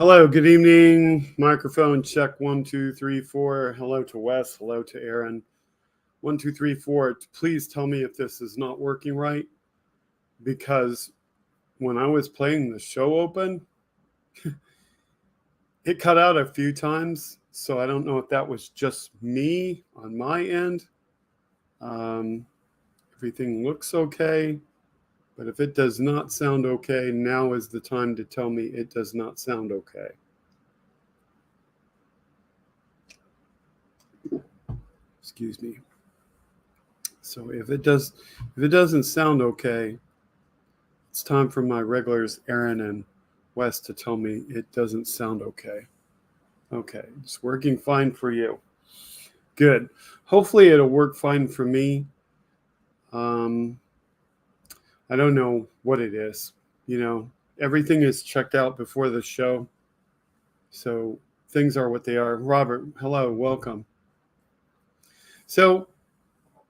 Hello, good evening. Microphone check 1 2 3 4. Hello to Wes. Hello to Aaron. 1 2 3 4. Please tell me if this is not working right, because when I was playing the show open, it cut out a few times. So I don't know if that was just me on my end. Everything looks okay. But if it does not sound okay, now is the time to tell me it does not sound okay. Excuse me. So if it doesn't sound okay, it's time for my regulars, Aaron and Wes, to tell me it doesn't sound okay. Okay, it's working fine for you. Good. Hopefully it'll work fine for me. I don't know what it is. Everything is checked out before the show. So things are what they are. Robert, hello, welcome. So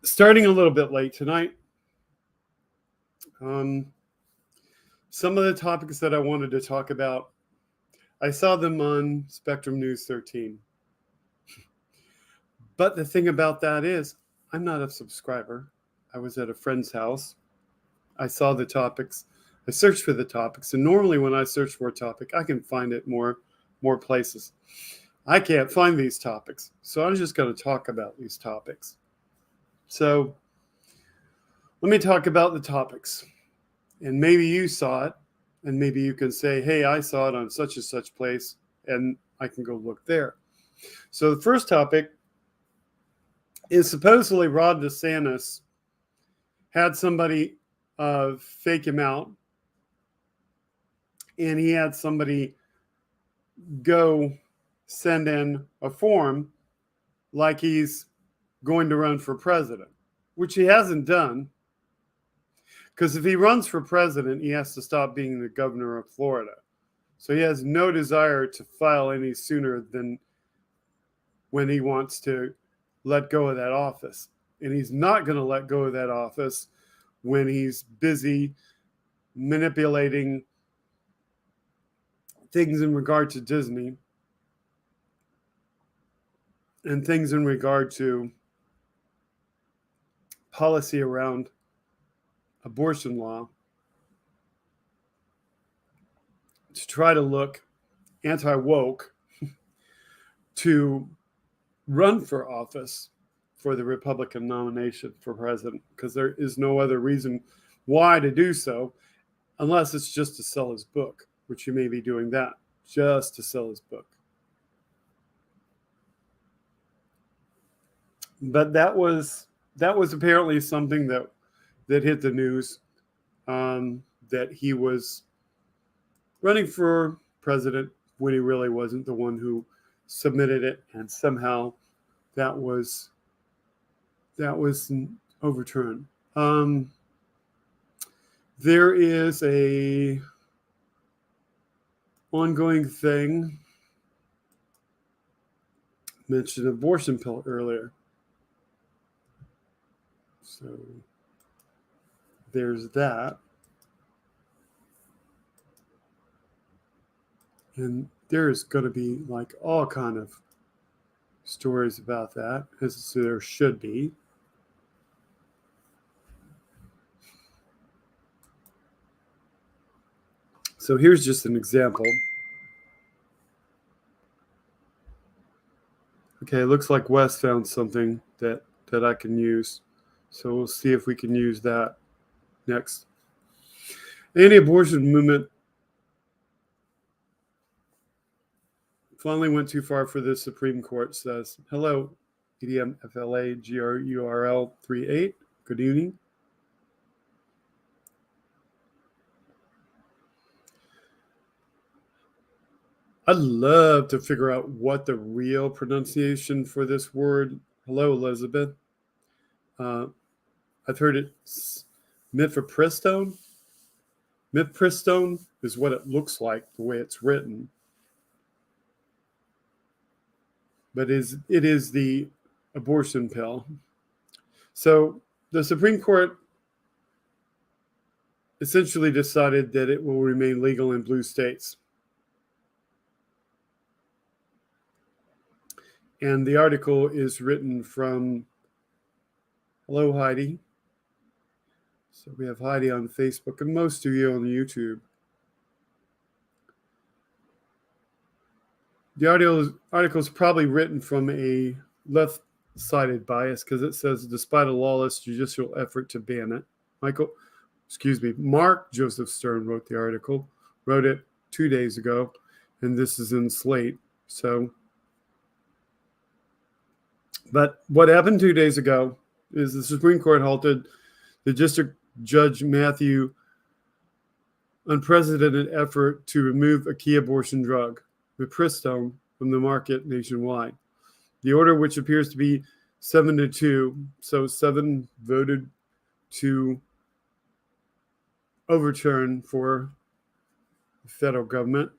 starting a little bit late tonight, some of the topics that I wanted to talk about, I saw them on Spectrum News 13. But the thing about that is, I'm not a subscriber. I was at a friend's house. I saw the topics. I searched for the topics. And normally when I search for a topic, I can find it more places. I can't find these topics. So I'm just going to talk about these topics. So let me talk about the topics. And maybe you saw it. And maybe you can say, hey, I saw it on such and such place. And I can go look there. So the first topic is supposedly Ron DeSantis had somebody fake him out, and he had somebody go send in a form like he's going to run for president, which he hasn't done, because if he runs for president, he has to stop being the governor of Florida. So he has no desire to file any sooner than when he wants to let go of that office. And he's not going to let go of that office when he's busy manipulating things in regard to Disney and things in regard to policy around abortion law to try to look anti-woke to run for office for the Republican nomination for president, because there is no other reason why to do so unless it's just to sell his book, which he may be doing that just to sell his book. But that was apparently something that hit the news, that he was running for president when he really wasn't the one who submitted it, and somehow that was overturned. There is a ongoing thing. Mentioned abortion pill earlier. So there's that. And there's going to be like all kind of stories about that, as there should be. So here's just an example. Okay, it looks like Wes found something that I can use. So we'll see if we can use that next. Anti-abortion movement finally went too far for the Supreme Court, says. Hello, EDMFLAGRURL38. Good evening. I'd love to figure out what the real pronunciation for this word. Hello, Elizabeth. I've heard it's mifepristone. Mifepristone is what it looks like, the way it's written. But it is the abortion pill. So the Supreme Court essentially decided that it will remain legal in blue states. And the article is written from, hello, Heidi. So we have Heidi on Facebook and most of you on YouTube. The article is probably written from a left-sided bias because it says, despite a lawless judicial effort to ban it, Mark Joseph Stern wrote the article, wrote it 2 days ago, and this is in Slate. So, but what happened 2 days ago is the Supreme Court halted the District Judge Matthew unprecedented effort to remove a key abortion drug, mifepristone, from the market nationwide. The order, which appears to be 7-2, so 7 voted to overturn for the federal government,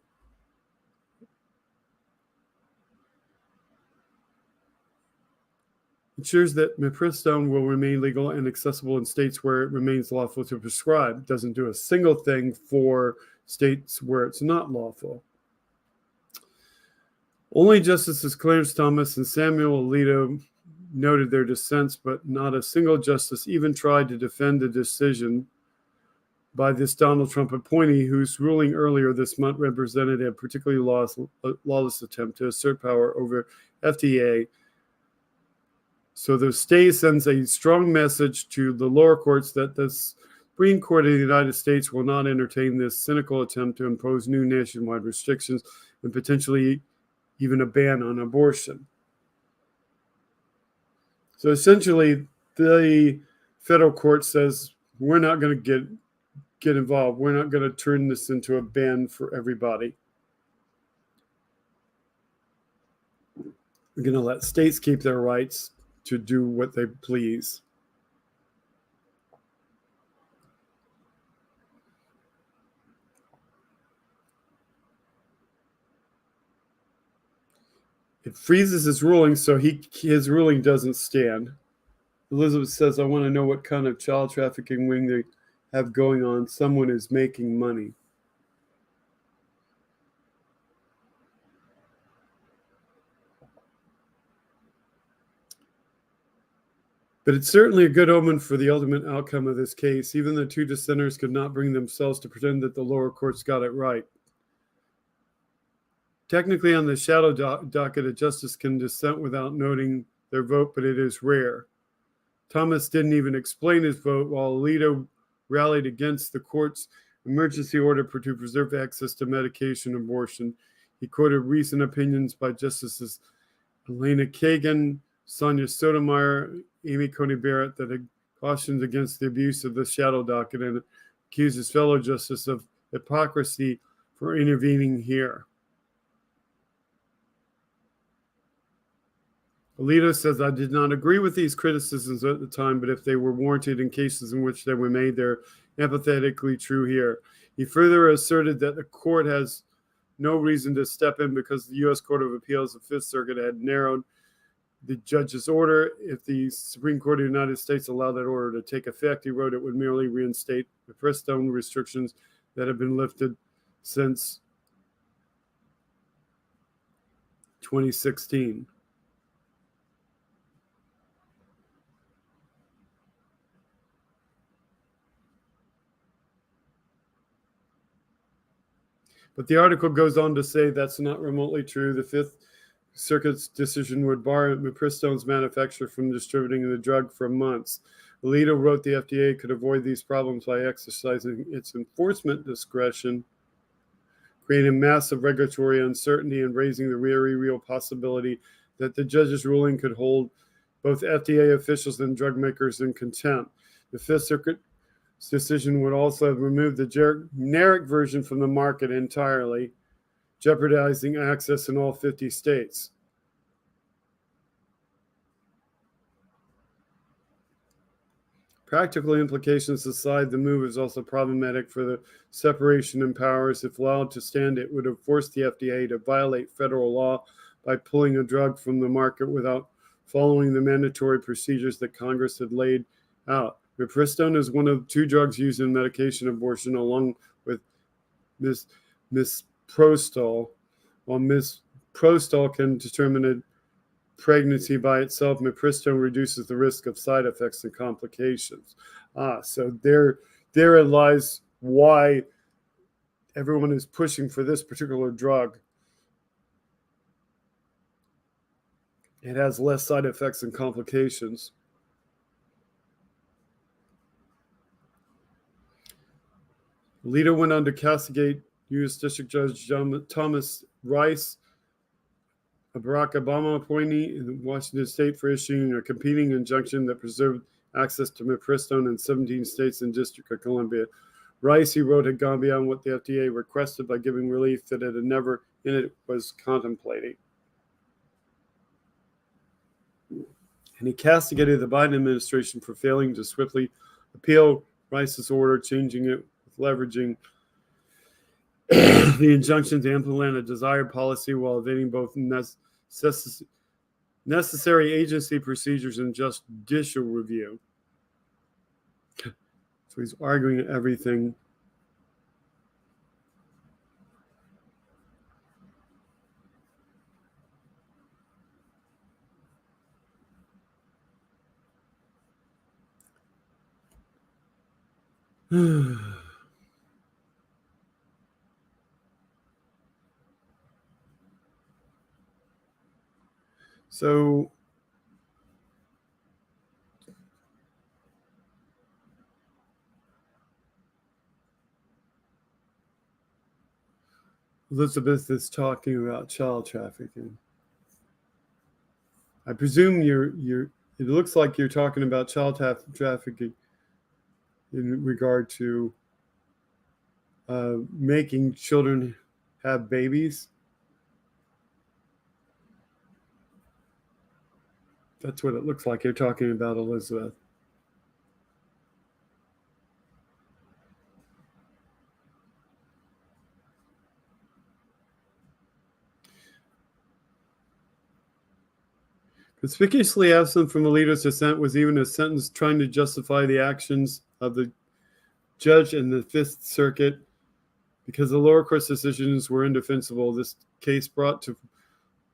ensures that mifepristone will remain legal and accessible in states where it remains lawful to prescribe. It doesn't do a single thing for states where it's not lawful. Only Justices Clarence Thomas and Samuel Alito noted their dissents, but not a single justice even tried to defend the decision by this Donald Trump appointee, whose ruling earlier this month represented a particularly lawless attempt to assert power over FDA. So the stay sends a strong message to the lower courts that the Supreme Court of the United States will not entertain this cynical attempt to impose new nationwide restrictions and potentially even a ban on abortion. So essentially, the federal court says, we're not going to get involved. We're not going to turn this into a ban for everybody. We're going to let states keep their rights to do what they please. It freezes his ruling, so his ruling doesn't stand. Elizabeth says, I want to know what kind of child trafficking ring they have going on. Someone is making money. But it's certainly a good omen for the ultimate outcome of this case. Even the 2 dissenters could not bring themselves to pretend that the lower courts got it right. Technically, on the shadow docket, a justice can dissent without noting their vote, but it is rare. Thomas didn't even explain his vote, while Alito rallied against the court's emergency order to preserve access to medication abortion. He quoted recent opinions by Justices Elena Kagan, Sonia Sotomayor, Amy Coney Barrett that had cautioned against the abuse of the shadow docket and accused his fellow justice of hypocrisy for intervening here. Alito says, I did not agree with these criticisms at the time, but if they were warranted in cases in which they were made, they're empathetically true here. He further asserted that the court has no reason to step in because the U.S. Court of Appeals, the Fifth Circuit, had narrowed the judge's order. If the Supreme Court of the United States allowed that order to take effect, he wrote, it would merely reinstate the mifepristone restrictions that have been lifted since 2016. But the article goes on to say that's not remotely true. The Fifth Circuit's decision would bar mifepristone's manufacturer from distributing the drug for months. Alito wrote the FDA could avoid these problems by exercising its enforcement discretion, creating massive regulatory uncertainty and raising the very real possibility that the judge's ruling could hold both FDA officials and drug makers in contempt. The Fifth Circuit's decision would also remove the generic version from the market entirely, jeopardizing access in all 50 states. Practical implications aside, the move is also problematic for the separation in powers. If allowed to stand, it would have forced the FDA to violate federal law by pulling a drug from the market without following the mandatory procedures that Congress had laid out. Mifepristone is one of 2 drugs used in medication abortion, along with mifepristone. While mifepristone can determine pregnancy by itself, mifepristone reduces the risk of side effects and complications. So therein lies why everyone is pushing for this particular drug. It has less side effects and complications. Alito went on to castigate U.S. District Judge Thomas Rice, a Barack Obama appointee in Washington State, for issuing a competing injunction that preserved access to mifepristone in 17 states and District of Columbia. Rice, he wrote, had gone beyond what the FDA requested by giving relief that it had never in it was contemplating. And he castigated the Biden administration for failing to swiftly appeal Rice's order, changing it with leveraging the injunction to implement a desired policy while evading both necessary agency procedures and judicial review. So he's arguing everything. So Elizabeth is talking about child trafficking. I presume it looks like you're talking about child trafficking in regard to making children have babies. That's what it looks like you're talking about, Elizabeth. Conspicuously absent from Alito's dissent was even a sentence trying to justify the actions of the judge in the Fifth Circuit because the lower court's decisions were indefensible. This case brought to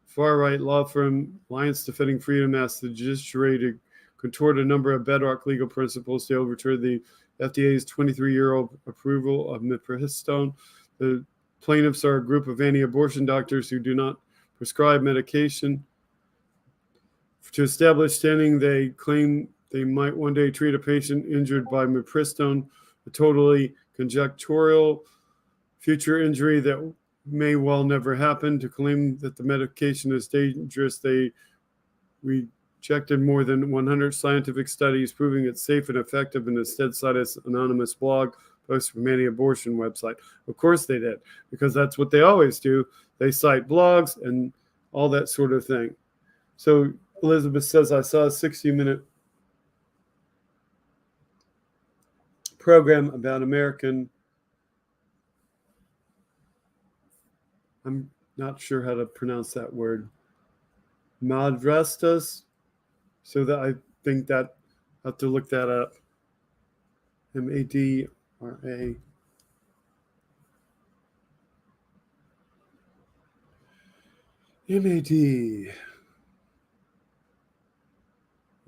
far-right law firm Alliance Defending Freedom asked the judiciary to contort a number of bedrock legal principles to overturn the FDA's 23-year-old approval of mifepristone. The plaintiffs are a group of anti-abortion doctors who do not prescribe medication. To establish standing, they claim they might one day treat a patient injured by mifepristone, a totally conjectural future injury that may well never happen. To claim that the medication is dangerous, they rejected more than 100 scientific studies proving it's safe and effective and instead cited an anonymous blog post from any abortion website. Of course they did, because that's what they always do. They cite blogs and all that sort of thing. So Elizabeth says, I saw a 60-minute program about American, I'm not sure how to pronounce that word, madrastas. So that I think that I have to look that up. M-A-D-R-A. M-A-D.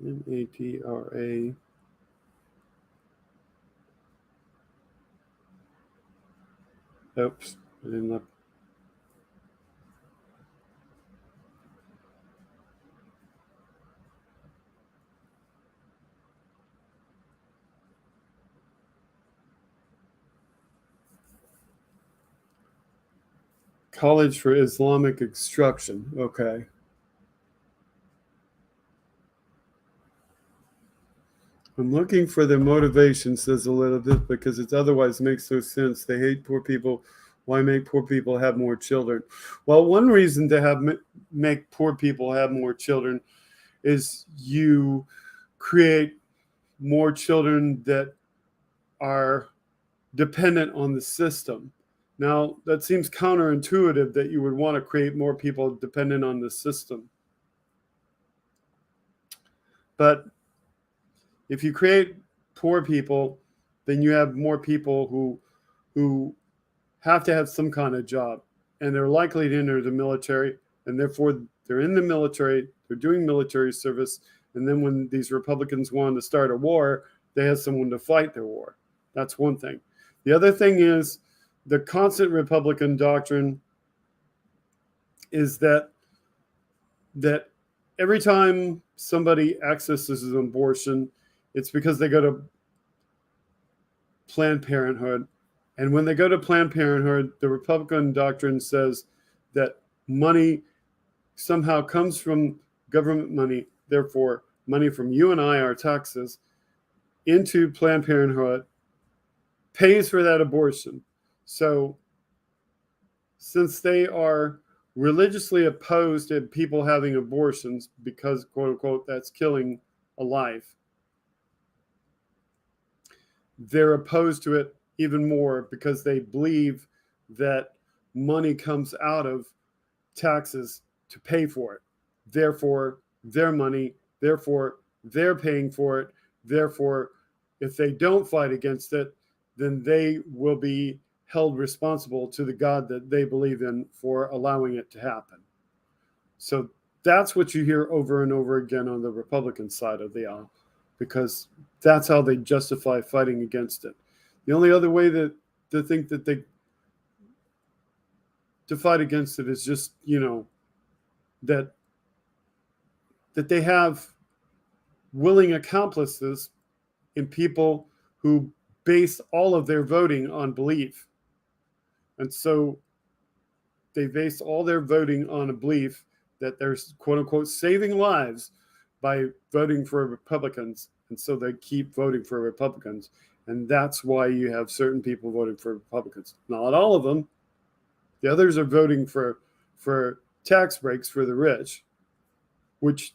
M-A-D-R-A. Oops, I didn't look. College for Islamic Instruction. Okay. I'm looking for their motivation, says Elizabeth, because it otherwise makes no sense. They hate poor people. Why make poor people have more children? Well, one reason to make poor people have more children is you create more children that are dependent on the system. Now, that seems counterintuitive that you would want to create more people dependent on the system. But if you create poor people, then you have more people who have to have some kind of job, and they're likely to enter the military, and therefore they're in the military. They're doing military service. And then when these Republicans wanted to start a war, they had someone to fight their war. That's one thing. The other thing is the constant Republican doctrine is that every time somebody accesses an abortion, it's because they go to Planned Parenthood. And when they go to Planned Parenthood, the Republican doctrine says that money somehow comes from government money, therefore money from you and I, our taxes, into Planned Parenthood, pays for that abortion. So since they are religiously opposed to people having abortions because, quote unquote, that's killing a life, they're opposed to it even more because they believe that money comes out of taxes to pay for it. Therefore, their money, therefore, they're paying for it. Therefore, if they don't fight against it, then they will be held responsible to the God that they believe in for allowing it to happen. So that's what you hear over and over again on the Republican side of the aisle, because that's how they justify fighting against it. The only other way that to think that they to fight against it is just, that they have willing accomplices in people who base all of their voting on belief. And so they base all their voting on a belief that they're, quote unquote, saving lives by voting for Republicans. And so they keep voting for Republicans. And that's why you have certain people voting for Republicans. Not all of them. The others are voting for tax breaks for the rich, which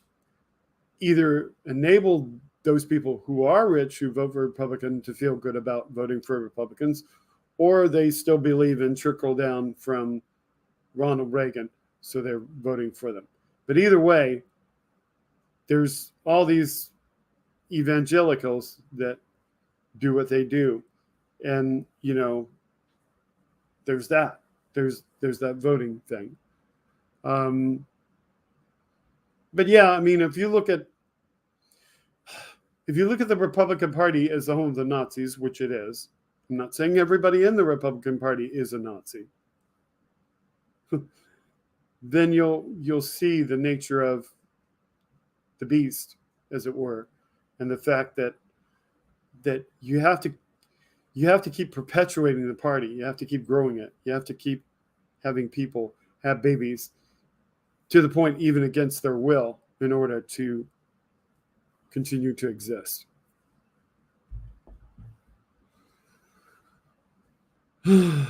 either enable those people who are rich who vote for Republican to feel good about voting for Republicans, or they still believe in trickle down from Ronald Reagan, so they're voting for them. But either way, there's all these evangelicals that do what they do. And, there's that. There's that voting thing. But yeah, I mean, if you look at the Republican Party as the home of the Nazis, which it is, I'm not saying everybody in the Republican Party is a Nazi, then you'll see the nature of the beast, as it were, and the fact that you have to keep perpetuating the party. You have to keep growing it. You have to keep having people have babies to the point even against their will in order to continue to exist. Okay,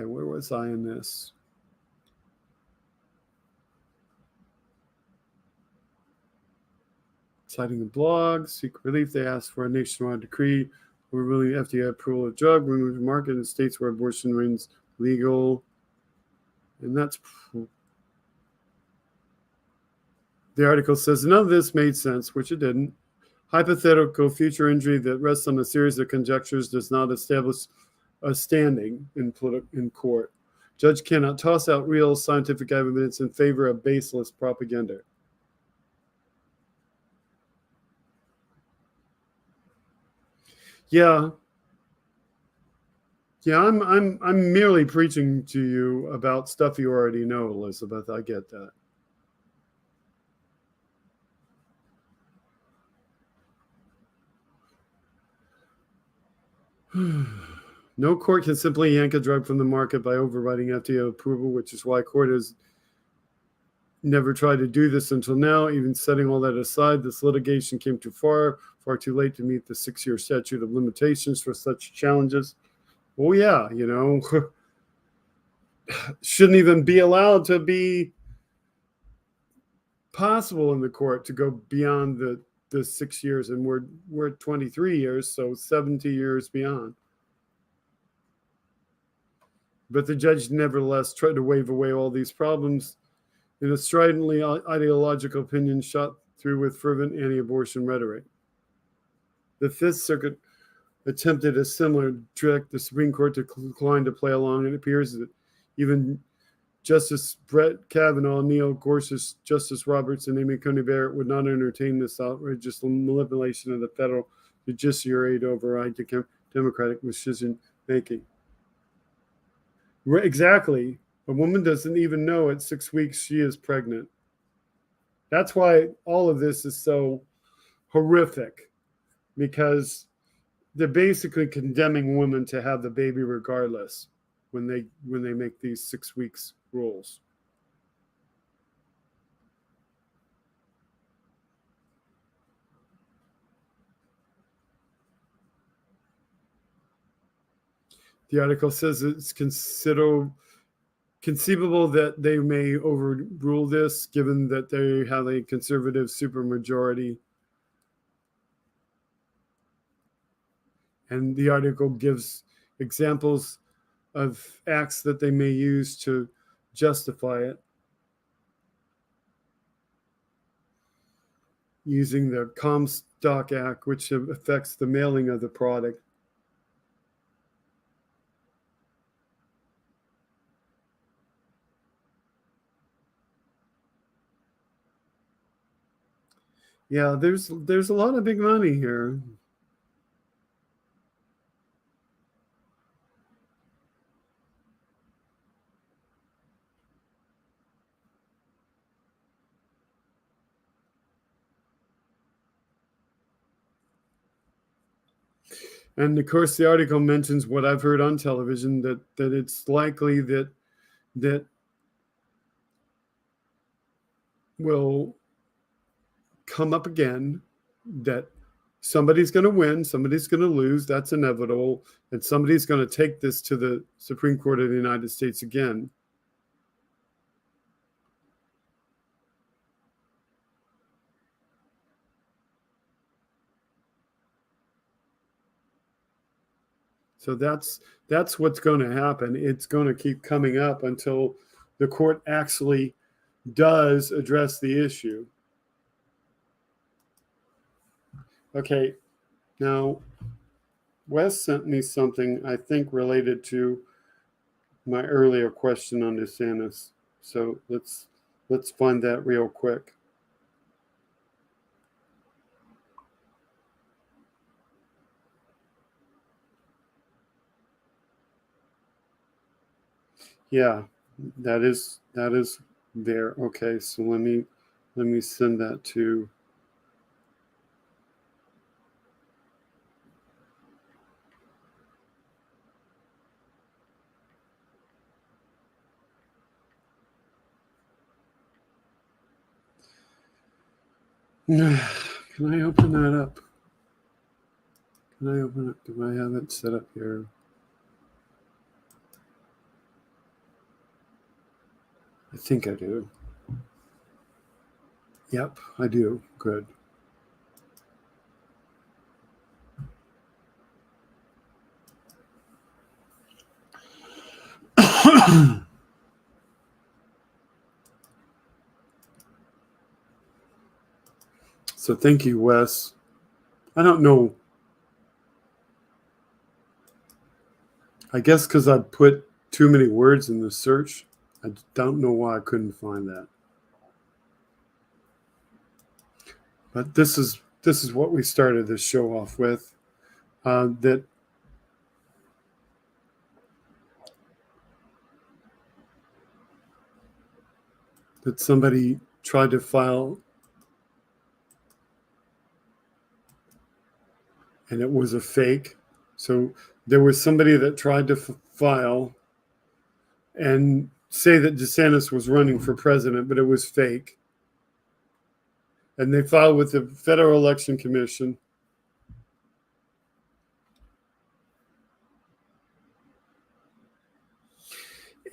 where was I in this? Citing the blog, seek relief. They asked for a nationwide decree over really FDA approval of drug, remove the market in states where abortion remains legal. And that's the article says none of this made sense, which it didn't. Hypothetical future injury that rests on a series of conjectures does not establish a standing in court. Judge cannot toss out real scientific evidence in favor of baseless propaganda. Yeah, I'm merely preaching to you about stuff you already know, Elizabeth. I get that. No court can simply yank a drug from the market by overriding FDA approval, which is why court has never tried to do this until now. Even setting all that aside, this litigation came too far too late to meet the 6-year statute of limitations for such challenges. Well, yeah, shouldn't even be allowed to be possible in the court to go beyond the 6 years, and we're at 23 years, so 70 years beyond. But the judge nevertheless tried to wave away all these problems in a stridently ideological opinion shot through with fervent anti-abortion rhetoric. The Fifth Circuit attempted a similar trick. The Supreme Court declined to play along. It appears that even Justice Brett Kavanaugh, Neil Gorsuch, Justice Roberts, and Amy Coney Barrett would not entertain this outrageous manipulation of the federal judiciary to override the Democratic decision making. Exactly. A woman doesn't even know at 6 weeks she is pregnant. That's why all of this is so horrific, because they're basically condemning women to have the baby regardless when they make these 6 weeks rules. The article says it's conceivable that they may overrule this, given that they have a conservative supermajority. And the article gives examples of acts that they may use to justify it, using the Comstock Act, which affects the mailing of the product. Yeah, there's a lot of big money here. And of course, the article mentions what I've heard on television, that it's likely that will come up again, that somebody's going to win, somebody's going to lose. That's inevitable. And somebody's going to take this to the Supreme Court of the United States again. So that's what's going to happen. It's going to keep coming up until the court actually does address the issue. Okay, now Wes sent me something I think related to my earlier question on DeSantis. So let's find that real quick. Yeah, that is there. Okay, so let me send that to. Can I open that up? Can I open it? Do I have it set up here? I think I do. Yep, I do. Good. So thank you, Wes. I don't know. I guess because I put too many words in the search. I don't know why I couldn't find that. But this is what we started this show off with. That somebody tried to file, and it was a fake. So there was somebody that tried to file and say that DeSantis was running for president, but it was fake. And they filed with the Federal Election Commission.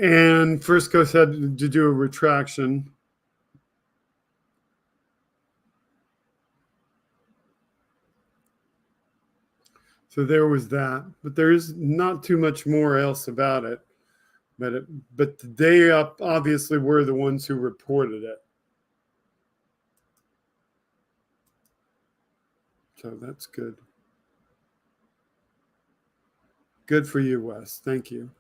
And First Coast had to do a retraction. So there was that, but there is not too much more else about it. But they obviously were the ones who reported it. So that's good. Good for you, Wes. Thank you.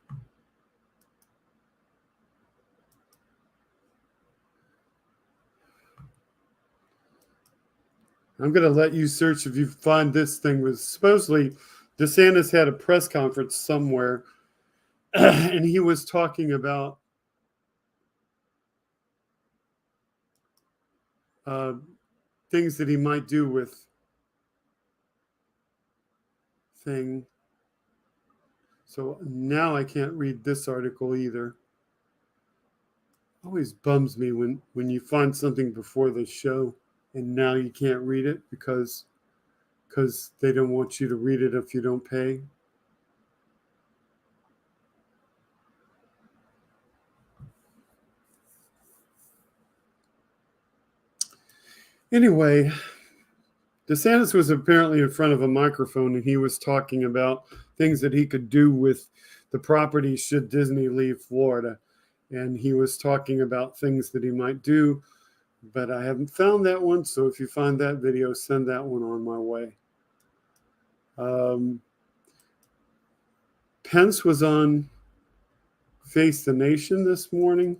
I'm going to let you search if you find this thing. Was supposedly DeSantis had a press conference somewhere and he was talking about things that he might do with thing. So now I can't read this article either. Always bums me when you find something before the show and now you can't read it because they don't want you to read it if you don't pay. Anyway, DeSantis was apparently in front of a microphone and he was talking about things that he could do with the property should Disney leave Florida. And he was talking about things that he might do, but I haven't found that one. So if you find that video, send that one on my way. Pence was on Face the Nation this morning.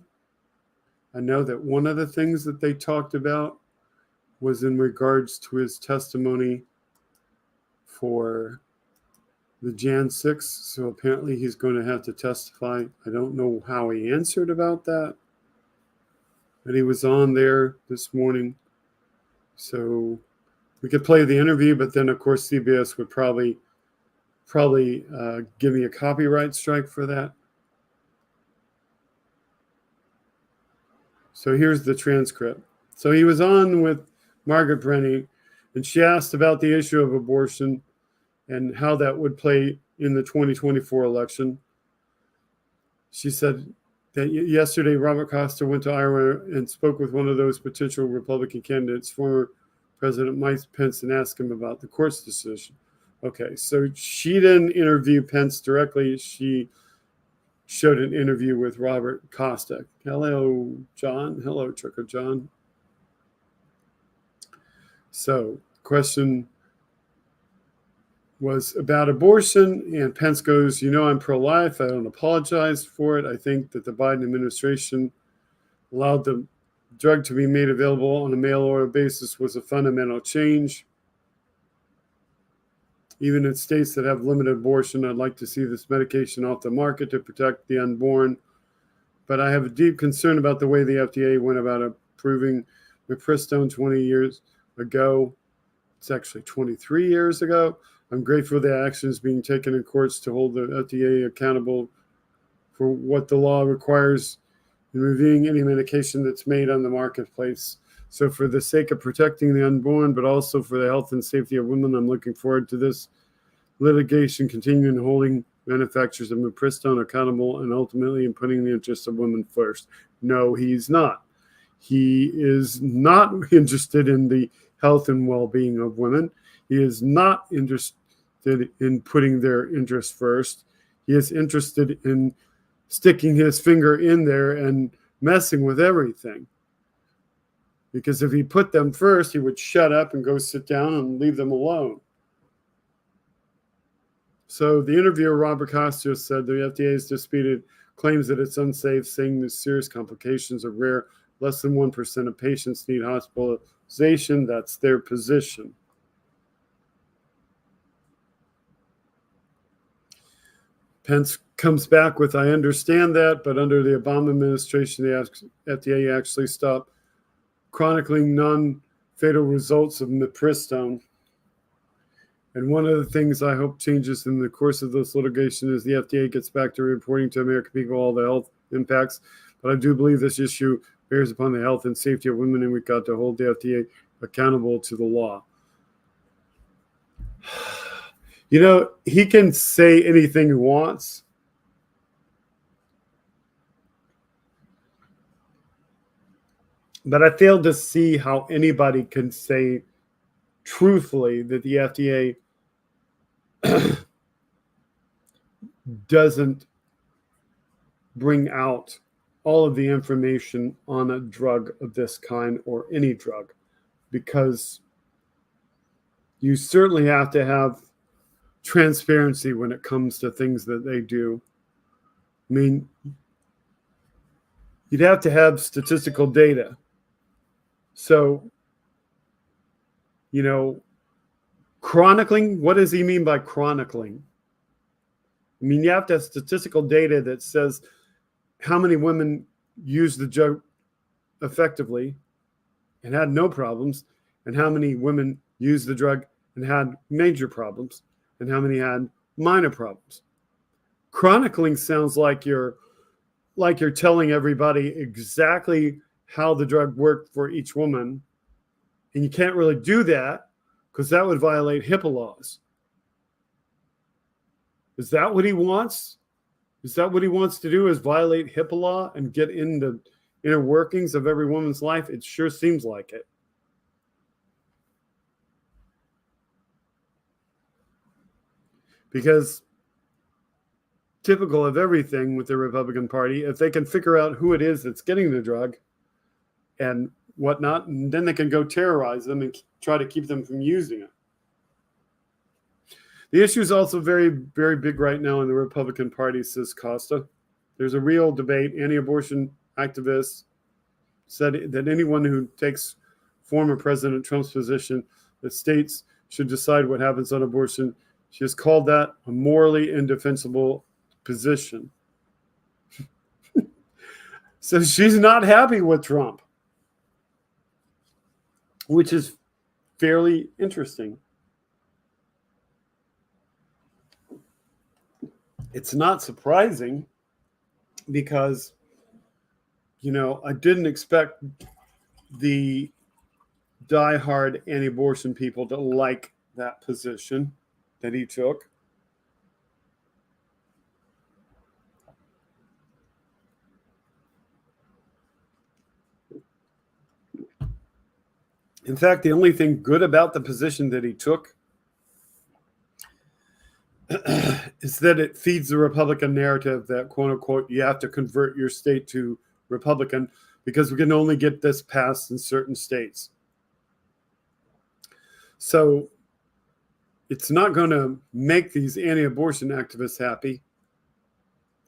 I know that one of the things that they talked about was in regards to his testimony for the Jan 6. So apparently he's going to have to testify. I don't know how he answered about that, but he was on there this morning. So we could play the interview, but then of course CBS would probably give me a copyright strike for that. So here's the transcript. So he was on with Margaret Brennan, and she asked about the issue of abortion and how that would play in the 2024 election. She said that yesterday Robert Costa went to Iowa and spoke with one of those potential Republican candidates, former President Mike Pence, and asked him about the court's decision. Okay, so she didn't interview Pence directly. She showed an interview with Robert Costa. Hello, John. Hello, Trucker John. So, question was about abortion, and Pence goes, I'm pro-life. I don't apologize for it. I think that the Biden administration allowed the drug to be made available on a mail order basis was a fundamental change. Even in states that have limited abortion, I'd like to see this medication off the market to protect the unborn. But I have a deep concern about the way the FDA went about approving mifepristone 20 years ago. It's actually 23 years ago. I'm grateful the actions being taken in courts to hold the FDA accountable for what the law requires in reviewing any medication that's made on the marketplace. So for the sake of protecting the unborn, but also for the health and safety of women, I'm looking forward to this litigation continuing holding manufacturers of mifepristone accountable and ultimately in putting the interests of women first. No, he's not. He is not interested in the health and well-being of women. He is not interested in putting their interests first. He is interested in sticking his finger in there and messing with everything. Because if he put them first, he would shut up and go sit down and leave them alone. So the interviewer, Robert Costa, said the FDA has disputed claims that it's unsafe, saying the serious complications are rare. Less than 1% of patients need hospitalization. That's their position. Pence comes back with, I understand that, but under the Obama administration, the FDA actually stopped chronicling non-fatal results of mifepristone. And one of the things I hope changes in the course of this litigation is the FDA gets back to reporting to American people all the health impacts. But I do believe this issue bears upon the health and safety of women, and we've got to hold the FDA accountable to the law. He can say anything he wants. But I fail to see how anybody can say truthfully that the FDA doesn't bring out all of the information on a drug of this kind or any drug, because you certainly have to have transparency when it comes to things that they do. I mean, you'd have to have statistical data. So, chronicling, what does he mean by chronicling? I mean, you have to have statistical data that says how many women used the drug effectively and had no problems, and how many women used the drug and had major problems, and how many had minor problems. Chronicling sounds like you're telling everybody exactly how the drug worked for each woman, and you can't really do that because that would violate HIPAA laws. Is that what he wants? Is that what he wants to do, is violate HIPAA law and get in the inner workings of every woman's life? It sure seems like it. Because typical of everything with the Republican Party, if they can figure out who it is that's getting the drug and whatnot, and then they can go terrorize them and try to keep them from using it. The issue is also very, very big right now in the Republican Party, says Costa. There's a real debate. Anti-abortion activists said that anyone who takes former President Trump's position that states should decide what happens on abortion, she has called that a morally indefensible position. So she's not happy with Trump, which is fairly interesting. It's not surprising because, I didn't expect the diehard anti-abortion people to like that position that he took. In fact, the only thing good about the position that he took is that it feeds the Republican narrative that, quote unquote, you have to convert your state to Republican because we can only get this passed in certain states. So it's not going to make these anti-abortion activists happy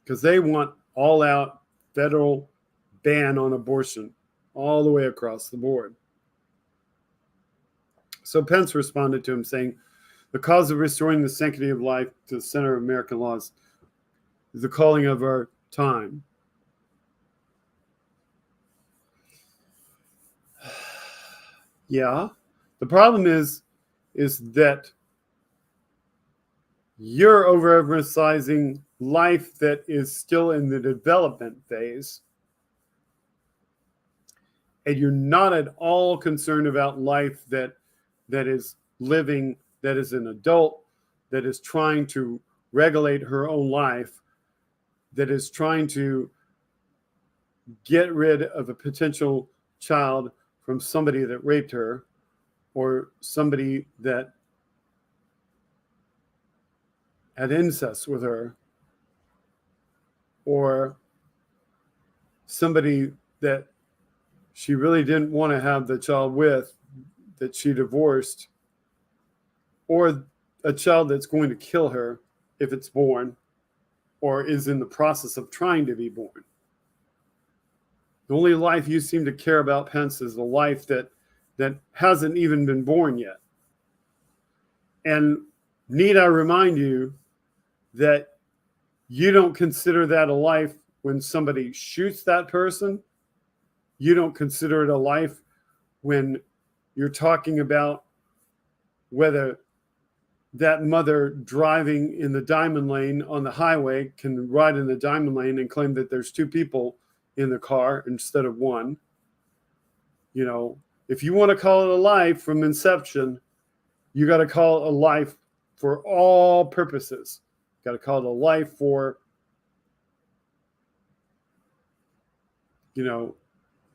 because they want all-out federal ban on abortion all the way across the board. So Pence responded to him saying, the cause of restoring the sanctity of life to the center of American laws is the calling of our time. Yeah. The problem is that you're overemphasizing life that is still in the development phase, and you're not at all concerned about life that is living, that is an adult, that is trying to regulate her own life, that is trying to get rid of a potential child from somebody that raped her or somebody that had incest with her or somebody that she really didn't want to have the child with, that she divorced, or a child that's going to kill her if it's born or is in the process of trying to be born. The only life you seem to care about, Pence, is the life that hasn't even been born yet. And need I remind you that you don't consider that a life when somebody shoots that person? You don't consider it a life when you're talking about whether that mother driving in the diamond lane on the highway can ride in the diamond lane and claim that there's two people in the car instead of one. If you want to call it a life from inception, you got to call it a life for all purposes. You got to call it a life for,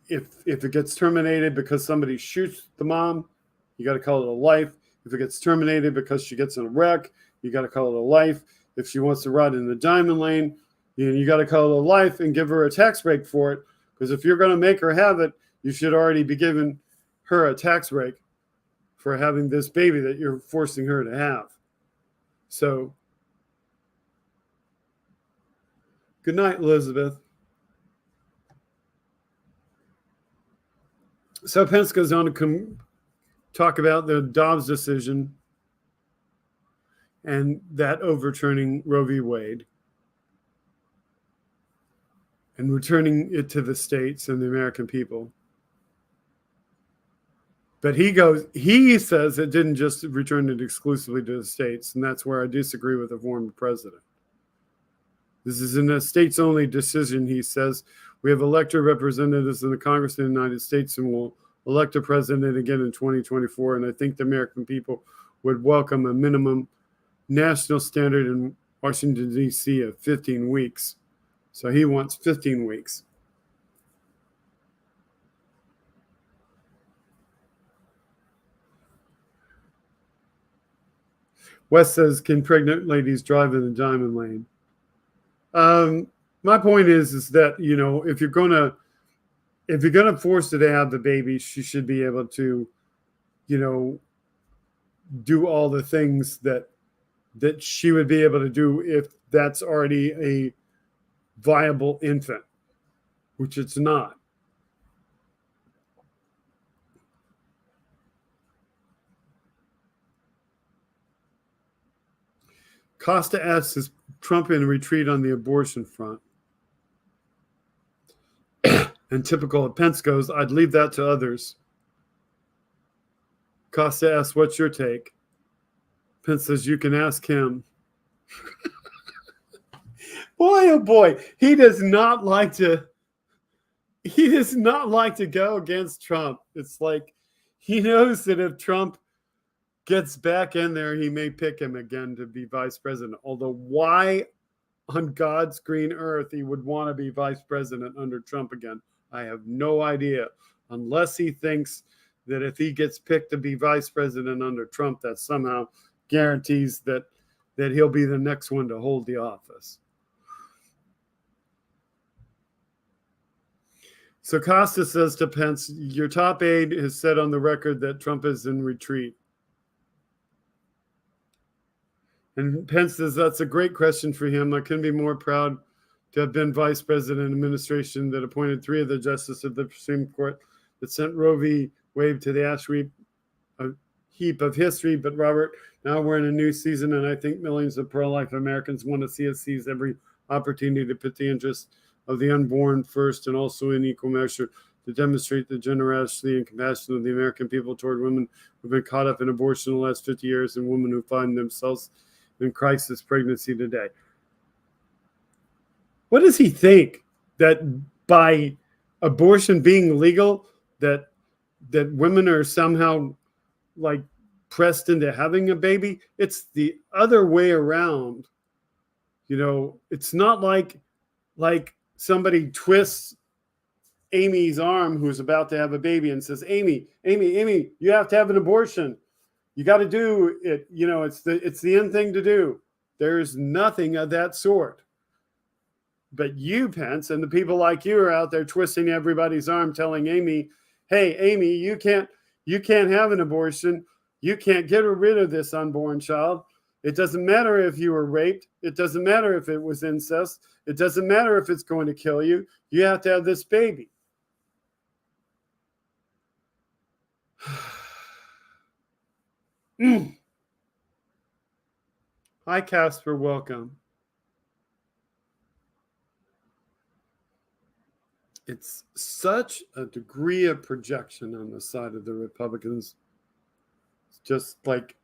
if it gets terminated because somebody shoots the mom, you got to call it a life. If it gets terminated because she gets in a wreck, you got to call it a life. If she wants to ride in the diamond lane, you got to call it a life and give her a tax break for it. Because if you're going to make her have it, you should already be giving her a tax break for having this baby that you're forcing her to have. So, good night, Elizabeth. So Pence goes on to talk about the Dobbs decision and that overturning Roe v. Wade and returning it to the states and the American people. But he says it didn't just return it exclusively to the states, and that's where I disagree with the former president. This is a states-only decision, he says. We have elected representatives in the Congress of the United States and will elect a president again in 2024, and I think the American people would welcome a minimum national standard in Washington, D.C. of 15 weeks. So he wants 15 weeks. West says, can pregnant ladies drive in the diamond lane? My point is that, you know, if you're gonna force her to have the baby, she should be able to, you know, do all the things that she would be able to do if that's already a viable infant, which it's not. Costa asks, is Trump in retreat on the abortion front? And typical Pence goes, I'd leave that to others. Costa asks, what's your take? Pence says, you can ask him. Boy, oh boy, he does not like to go against Trump. It's like he knows that if Trump gets back in there, he may pick him again to be vice president. Although why on God's green earth he would want to be vice president under Trump again, I have no idea, unless he thinks that if he gets picked to be vice president under Trump, that somehow guarantees that he'll be the next one to hold the office. So Costa says to Pence, your top aide has said on the record that Trump is in retreat. And Pence says, that's a great question for him. I couldn't be more proud to have been vice president administration that appointed 3 of the justices of the Supreme Court that sent Roe v. Wade to the ash heap of history. But Robert, now we're in a new season, and I think millions of pro-life Americans want to see us seize every opportunity to put the interests of the unborn first, and also in equal measure to demonstrate the generosity and compassion of the American people toward women who've been caught up in abortion in the last 50 years and women who find themselves in crisis pregnancy today. What does he think? That by abortion being legal, that women are somehow like pressed into having a baby? It's the other way around. You know, it's not like somebody twists Amy's arm who's about to have a baby and says, Amy, you have to have an abortion. You got to do it. You know, it's the end thing to do. There's nothing of that sort. But you, Pence, and the people like you are out there twisting everybody's arm, telling Amy, hey, Amy, you can't have an abortion. You can't get rid of this unborn child. It doesn't matter if you were raped. It doesn't matter if it was incest. It doesn't matter if it's going to kill you. You have to have this baby. Hi, Casper. Welcome. It's such a degree of projection on the side of the Republicans. It's just like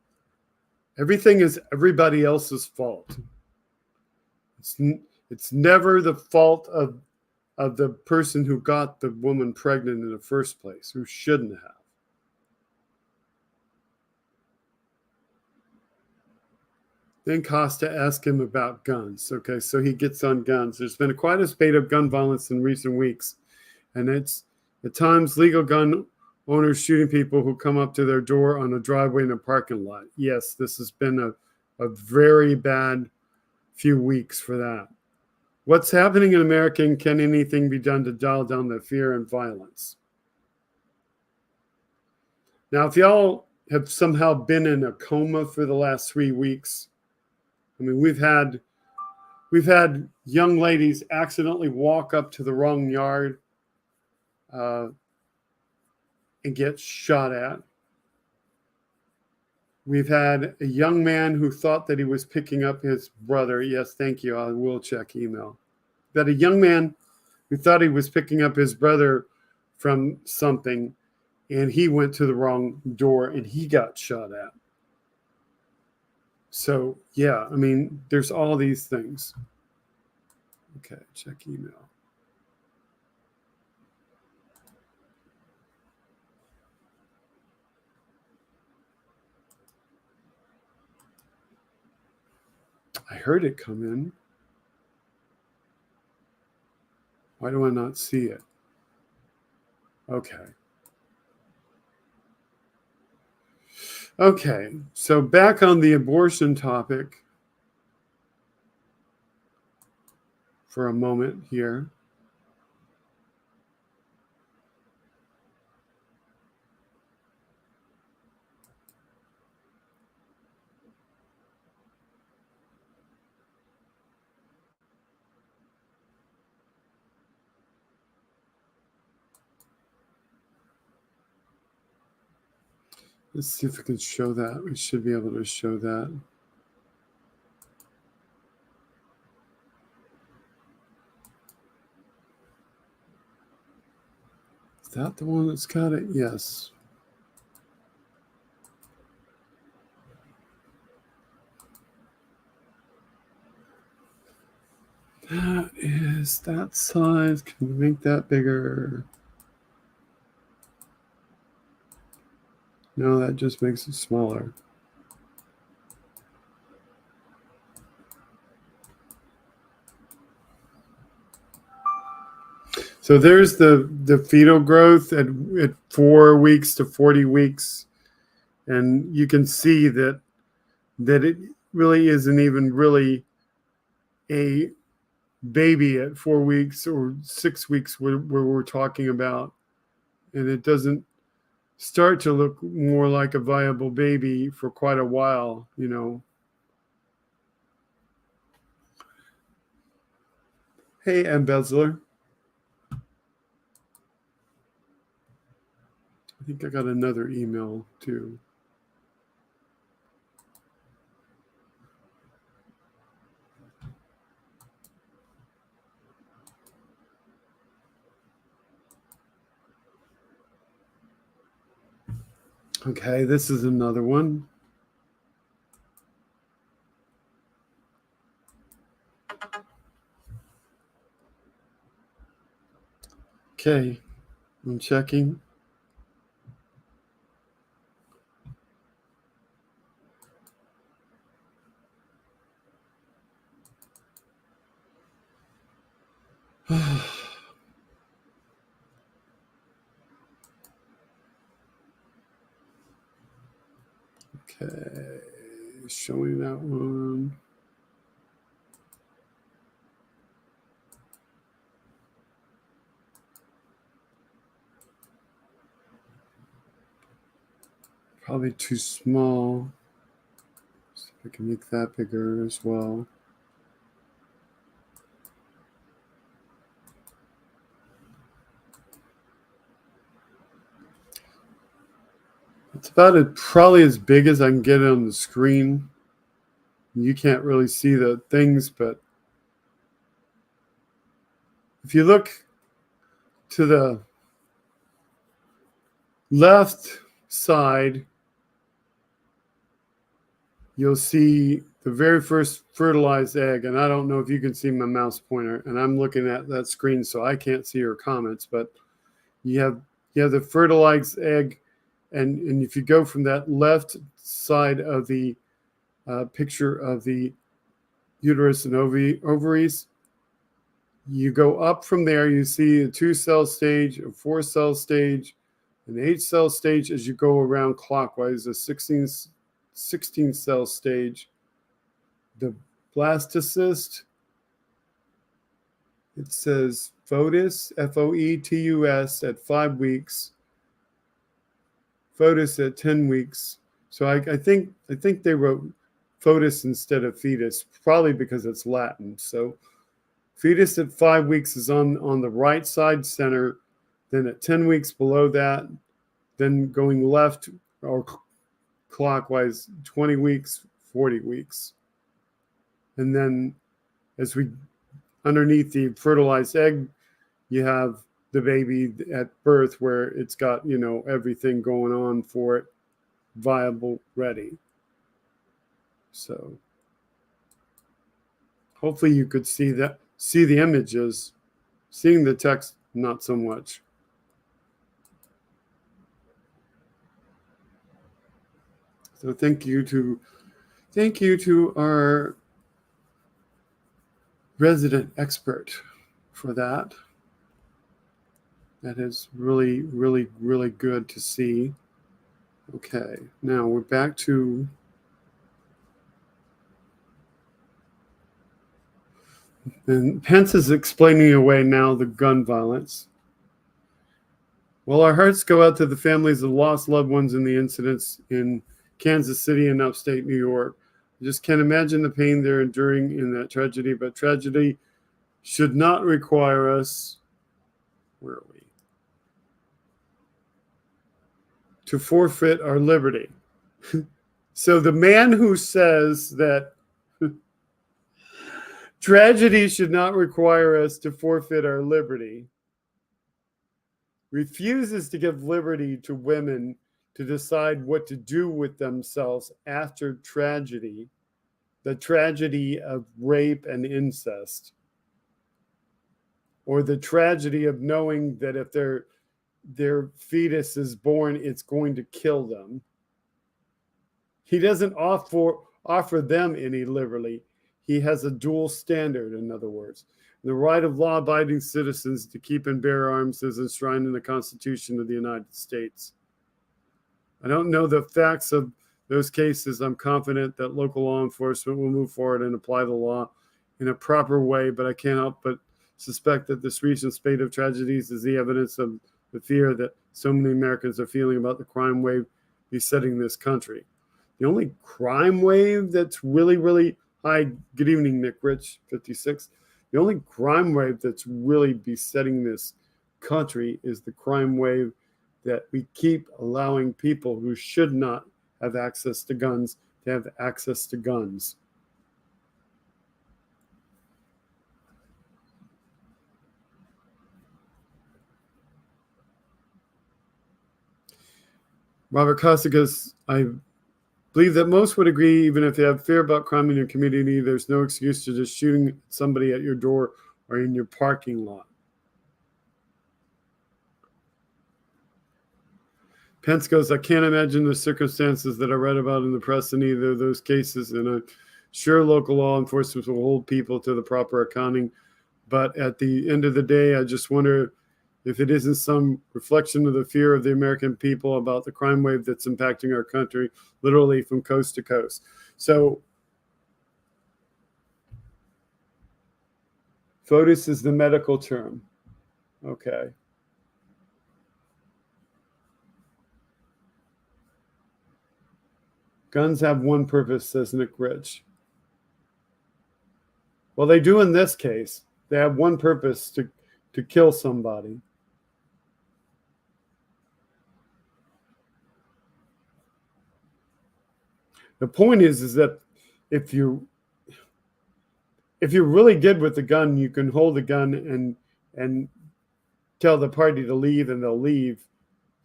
everything is everybody else's fault. It's never the fault of the person who got the woman pregnant in the first place, who shouldn't have. Then Costa asked him about guns. Okay, so he gets on guns. There's been quite a spate of gun violence in recent weeks, and it's at times legal gun owners shooting people who come up to their door on a driveway in a parking lot. Yes, this has been a very bad few weeks for that. What's happening in America, and can anything be done to dial down the fear and violence? Now, if y'all have somehow been in a coma for the last 3 weeks, I mean, we've had young ladies accidentally walk up to the wrong yard and get shot at. We've had a young man who thought that he was picking up his brother. Yes, thank you. I will check email. That a young man who thought he was picking up his brother from something, and he went to the wrong door and he got shot at. So, yeah, I mean, there's all these things. Okay, check email. I heard it come in. Why do I not see it? Okay. Okay, so back on the abortion topic for a moment here. Let's see if we can show that. We should be able to show that. Is that the one that's got it? Yes. That is that size. Can we make that bigger? No, that just makes it smaller. So there's the fetal growth at 4 weeks to 40 weeks. And you can see that it really isn't even really a baby at 4 weeks or 6 weeks where we're talking about. And it doesn't start to look more like a viable baby for quite a while, you know. Hey, embezzler. I think I got another email too. Okay, this is another one. Okay, I'm checking. Okay, showing that one. Probably too small. See if I can make that bigger as well. It's about probably as big as I can get it on the screen. You can't really see the things, but if you look to the left side, you'll see the very first fertilized egg. And I don't know if you can see my mouse pointer, and I'm looking at that screen, so I can't see your comments, but you have the fertilized egg. And if you go from that left side of the picture of the uterus and ovaries, you go up from there, you see a 2-cell stage, a 4-cell stage, an 8-cell stage as you go around clockwise, a 16-cell stage. The blastocyst, it says foetus, Foetus, at 5 weeks. Foetus at 10 weeks. So I think they wrote foetus instead of fetus, probably because it's Latin. So fetus at 5 weeks is on the right side center, then at 10 weeks below that, then going left or clockwise 20 weeks, 40 weeks. And then as we underneath the fertilized egg, you have the baby at birth where it's got, everything going on for it, viable, ready. So hopefully you could see the images, seeing the text, not so much. So thank you to our resident expert for that. That is really, really, really good to see. Okay, now we're back to and Pence is explaining away now the gun violence. Well, our hearts go out to the families of lost loved ones in the incidents in Kansas City and upstate New York. I just can't imagine the pain they're enduring in that tragedy, but tragedy should not require us, where are we, to forfeit our liberty. So the man who says that tragedy should not require us to forfeit our liberty refuses to give liberty to women to decide what to do with themselves after tragedy, the tragedy of rape and incest, or the tragedy of knowing that if their fetus is born, it's going to kill them. He doesn't offer them any liberty. He has a dual standard, in other words. The right of law-abiding citizens to keep and bear arms is enshrined in the Constitution of the United States. I don't know the facts of those cases. I'm confident that local law enforcement will move forward and apply the law in a proper way, but I can't help but suspect that this recent spate of tragedies is the evidence of the fear that so many Americans are feeling about the crime wave besetting this country. The only crime wave that's really, really high, good evening, Nick Rich, 56. The only crime wave that's really besetting this country is the crime wave that we keep allowing people who should not have access to guns to have access to guns. Robert Costigas, I believe that most would agree, even if they have fear about crime in your community, there's no excuse to just shooting somebody at your door or in your parking lot. Pence goes, I can't imagine the circumstances that I read about in the press in either of those cases, and I'm sure local law enforcement will hold people to the proper accounting. But at the end of the day, I just wonder if it isn't some reflection of the fear of the American people about the crime wave that's impacting our country, literally from coast to coast. So, FOTUS is the medical term. Okay. Guns have one purpose, says Nick Rich. Well, they do in this case. They have one purpose, to kill somebody. The point is that if you're really good with the gun, you can hold the gun and tell the party to leave and they'll leave,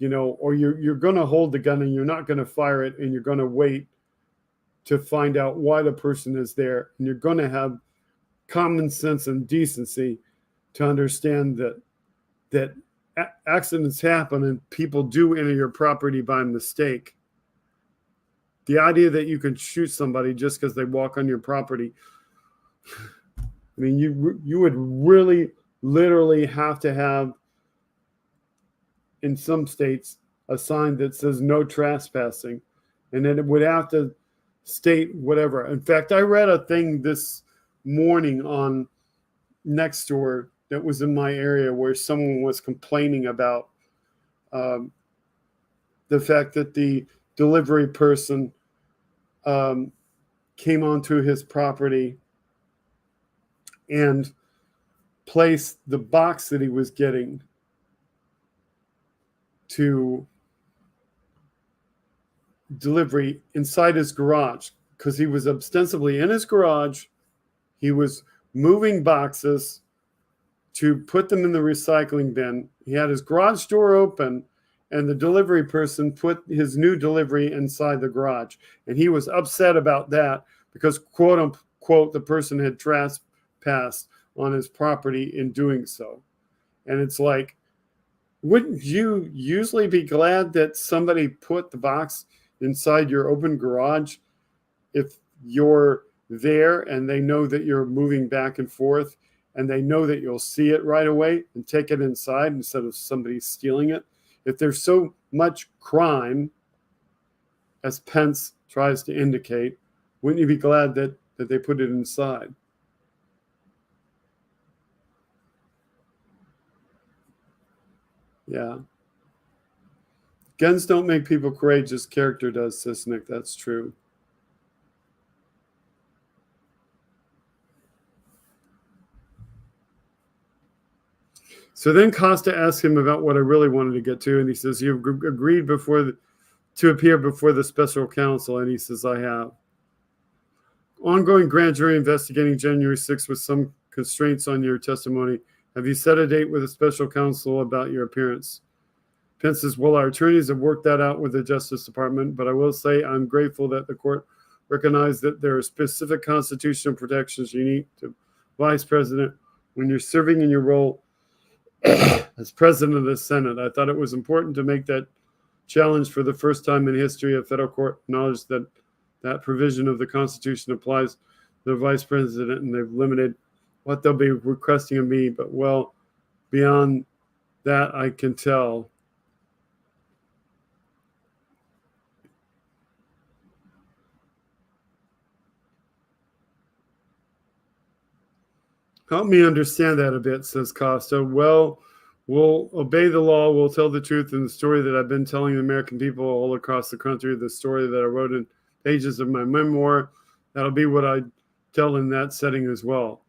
or you're going to hold the gun and you're not going to fire it and you're going to wait to find out why the person is there. And you're going to have common sense and decency to understand that accidents happen and people do enter your property by mistake. The idea that you can shoot somebody just because they walk on your property, I mean, you would really, literally have to have, in some states, a sign that says no trespassing. And then it would have to state whatever. In fact, I read a thing this morning on Nextdoor that was in my area where someone was complaining about the fact that the delivery person came onto his property and placed the box that he was getting to delivery inside his garage, because he was ostensibly in his garage. He was moving boxes to put them in the recycling bin. He had his garage door open, and the delivery person put his new delivery inside the garage. And he was upset about that because, quote unquote, the person had trespassed on his property in doing so. And it's like, wouldn't you usually be glad that somebody put the box inside your open garage if you're there and they know that you're moving back and forth and they know that you'll see it right away and take it inside instead of somebody stealing it? If there's so much crime, as Pence tries to indicate, wouldn't you be glad that they put it inside? Yeah. Guns don't make people courageous. Character does, says Nick. That's true. So then Costa asked him about what I really wanted to get to, and he says, "You've agreed to appear before the special counsel," and he says, "I have. Ongoing grand jury investigating January 6th with some constraints on your testimony. Have you set a date with the special counsel about your appearance?" Pence says, "Well, our attorneys have worked that out with the Justice Department, but I will say I'm grateful that the court recognized that there are specific constitutional protections unique to vice president when you're serving in your role as president of the Senate. I thought it was important to make that challenge. For the first time in history, a federal court acknowledged that that provision of the Constitution applies to the vice president, and they've limited what they'll be requesting of me. But, well, beyond that, I can tell." Help me understand that a bit, says Costa. "Well, we'll obey the law. We'll tell the truth in the story that I've been telling the American people all across the country, the story that I wrote in pages of my memoir. That'll be what I tell in that setting as well.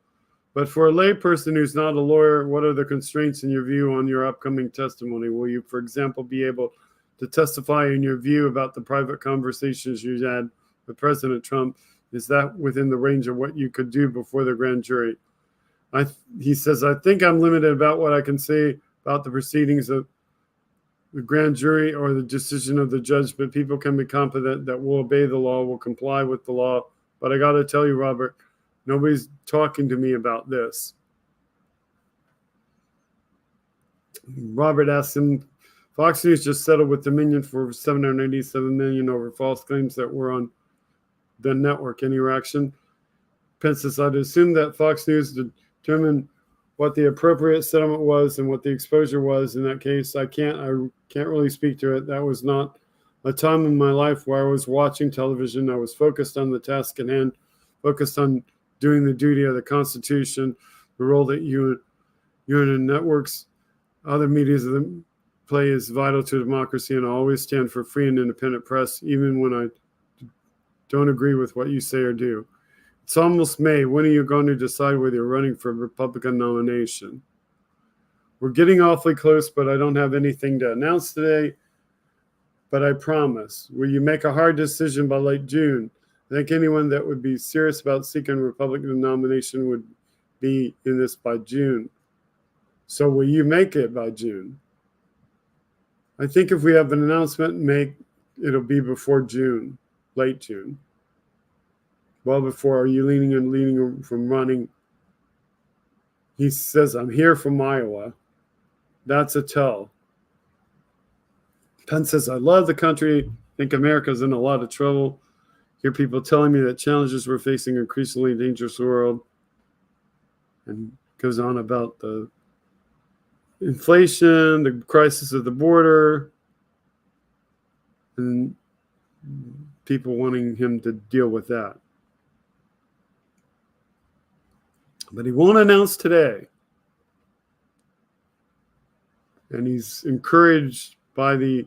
But for a layperson who's not a lawyer, what are the constraints in your view on your upcoming testimony? Will you, for example, be able to testify in your view about the private conversations you had with President Trump? Is that within the range of what you could do before the grand jury?" He says, "I think I'm limited about what I can say about the proceedings of the grand jury or the decision of the judge, but people can be confident that we'll obey the law, we'll comply with the law. But I got to tell you, Robert, nobody's talking to me about this." Robert asks him, "Fox News just settled with Dominion for $787 million over false claims that were on the network. Any reaction?" Pence says, "I'd assume that Fox News determined what the appropriate settlement was and what the exposure was. In that case, I can't really speak to it. That was not a time in my life where I was watching television. I was focused on the task at hand, focused on doing the duty of the Constitution, the role that you and the networks, other media play is vital to democracy, and I always stand for free and independent press, even when I don't agree with what you say or do. It's almost May. When are you going to decide whether you're running for a Republican nomination? We're getting awfully close, but I don't have anything to announce today. But I promise, will you make a hard decision by late June? I think anyone that would be serious about seeking a Republican nomination would be in this by June. So will you make it by June? I think if we have an announcement, it'll be before June, late June. Well before. Are you leaning from running? He says, "I'm here from Iowa." That's a tell. Pence says, "I love the country. I think America's in a lot of trouble. Hear people telling me that challenges we're facing an increasingly dangerous world." And goes on about the inflation, the crisis of the border, and people wanting him to deal with that. But he won't announce today. And he's encouraged by the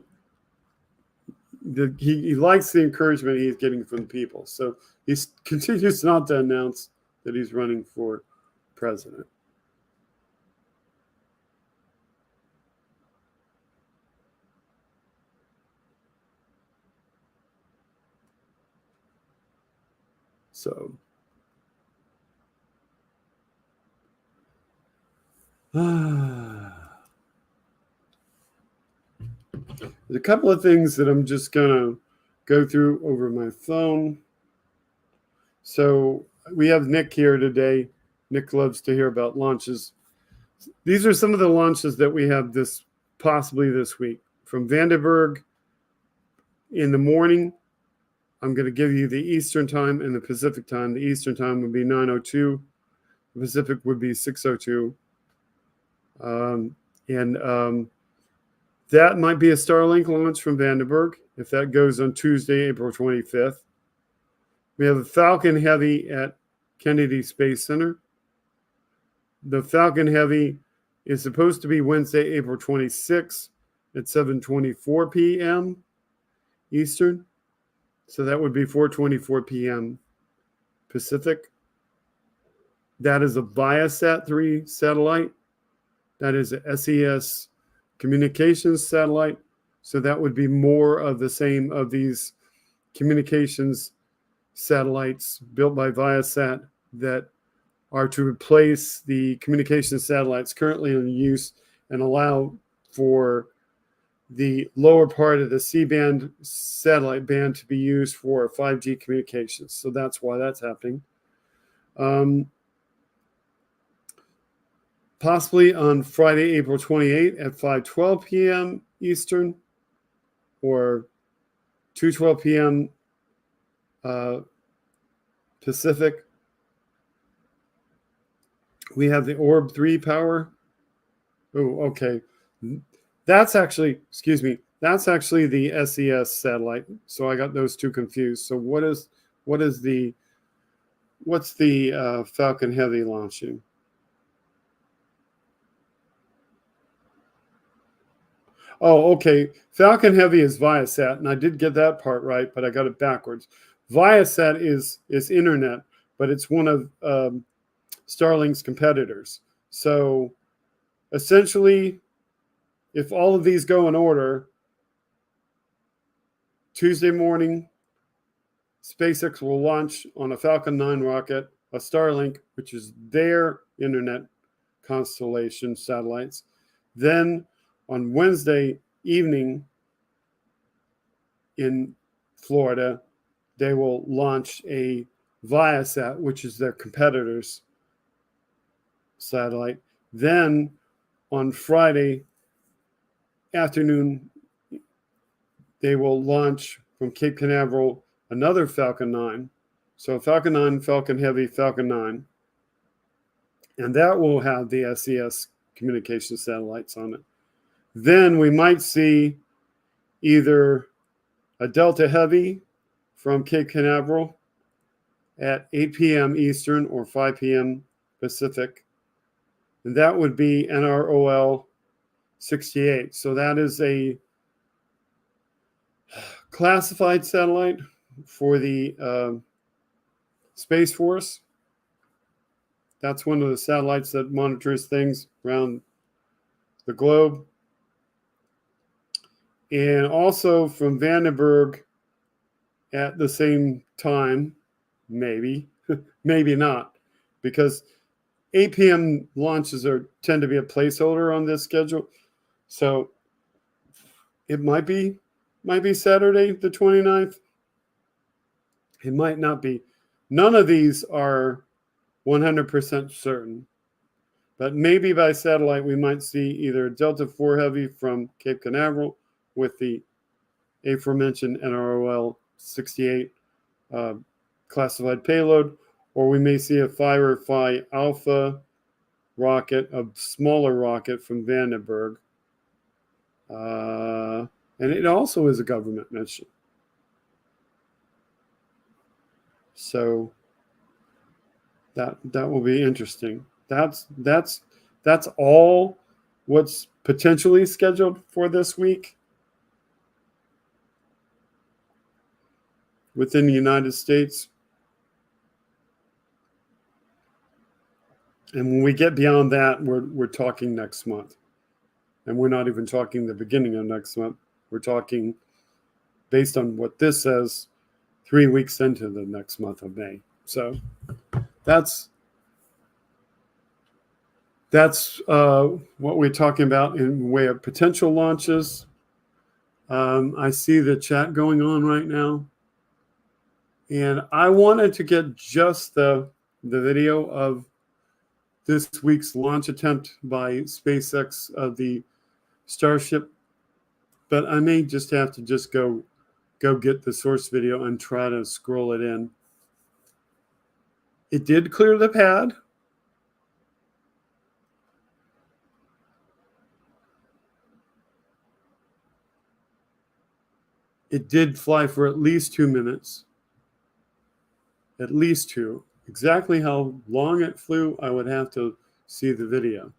he likes the encouragement he's getting from people. So he continues not to announce that he's running for president. So there's a couple of things that I'm just gonna go through over my phone. So we have Nick here today. Nick loves to hear about launches. These are some of the launches that we have possibly this week. From Vandenberg in the morning, I'm going to give you the Eastern time and the Pacific time. The Eastern time would be 9:02. The Pacific would be 6:02. That might be a Starlink launch from Vandenberg if that goes on Tuesday, April 25th. We have a Falcon Heavy at Kennedy Space Center. The Falcon Heavy is supposed to be Wednesday, April 26th at 7:24 p.m. Eastern. So that would be 4:24 p.m. Pacific. That is a Viasat-3 satellite. That is a SES communications satellite. So that would be more of the same of these communications satellites built by Viasat that are to replace the communications satellites currently in use and allow for the lower part of the C-band satellite band to be used for 5G communications. So that's why that's happening. Possibly on Friday, April 28th at 5:12 p.m. Eastern or 2:12 p.m. Pacific. We have the Orb 3 power. Oh, okay. That's actually the SES satellite. So I got those two confused. So what's the Falcon Heavy launching? Oh, okay. Falcon Heavy is Viasat, and I did get that part right, but I got it backwards. Viasat is internet, but it's one of Starlink's competitors. So essentially, if all of these go in order, Tuesday morning, SpaceX will launch on a Falcon 9 rocket, a Starlink, which is their internet constellation satellites. Then on Wednesday evening in Florida, they will launch a Viasat, which is their competitor's satellite. Then on Friday afternoon, they will launch from Cape Canaveral another Falcon 9. So Falcon 9, Falcon Heavy, Falcon 9. And that will have the SES communication satellites on it. Then we might see either a Delta Heavy from Cape Canaveral at 8 p.m. Eastern or 5 p.m. Pacific. And that would be NROL 68. So that is a classified satellite for the Space Force. That's one of the satellites that monitors things around the globe. And also from Vandenberg at the same time, maybe, maybe not, because 8 p.m. launches tend to be a placeholder on this schedule. So it might be Saturday the 29th. It might not be. None of these are 100% certain. But maybe by satellite, we might see either Delta IV Heavy from Cape Canaveral with the aforementioned NROL 68 classified payload, or we may see a Firefly Alpha rocket, a smaller rocket from Vandenberg. And it also is a government mission. So that will be interesting. That's all what's potentially scheduled for this week. within the United States. And when we get beyond that, we're talking next month. And we're not even talking the beginning of next month. We're talking, based on what this says, 3 weeks into the next month of May. So that's what we're talking about in way of potential launches. I see the chat going on right now. And I wanted to get just the video of this week's launch attempt by SpaceX of the Starship, but I may just have to just go get the source video and try to scroll it in. It did clear the pad. It did fly for at least 2 minutes. At least 2. Exactly how long it flew, I would have to see the video.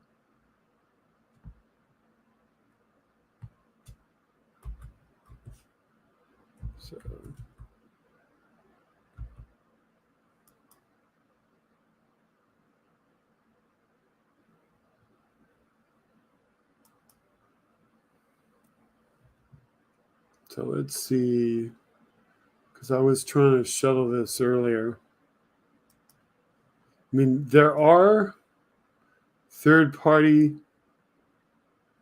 So let's see, because I was trying to shuttle this earlier. I mean, there are third-party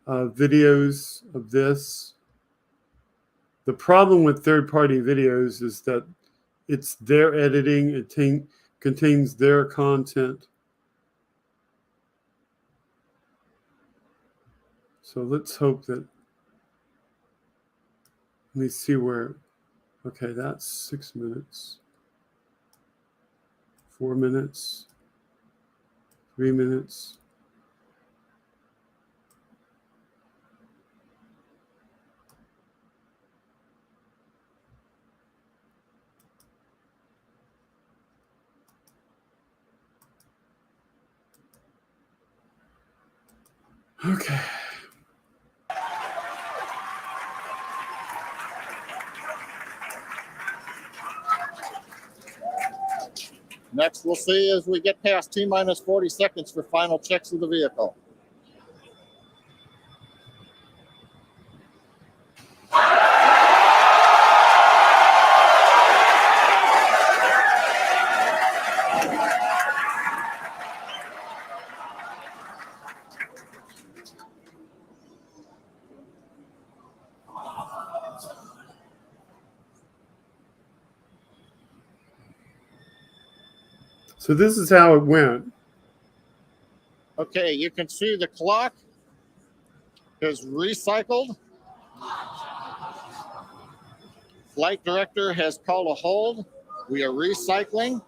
videos of this. The problem with third-party videos is that it's their editing, it contains their content. So let's hope that, let me see where, okay, that's 6 minutes, 4 minutes, 3 minutes. Okay. Next, we'll see as we get past T-minus 40 seconds for final checks of the vehicle. So this is how it went. Okay, you can see the clock is recycled. Flight director has called a hold. We are recycling.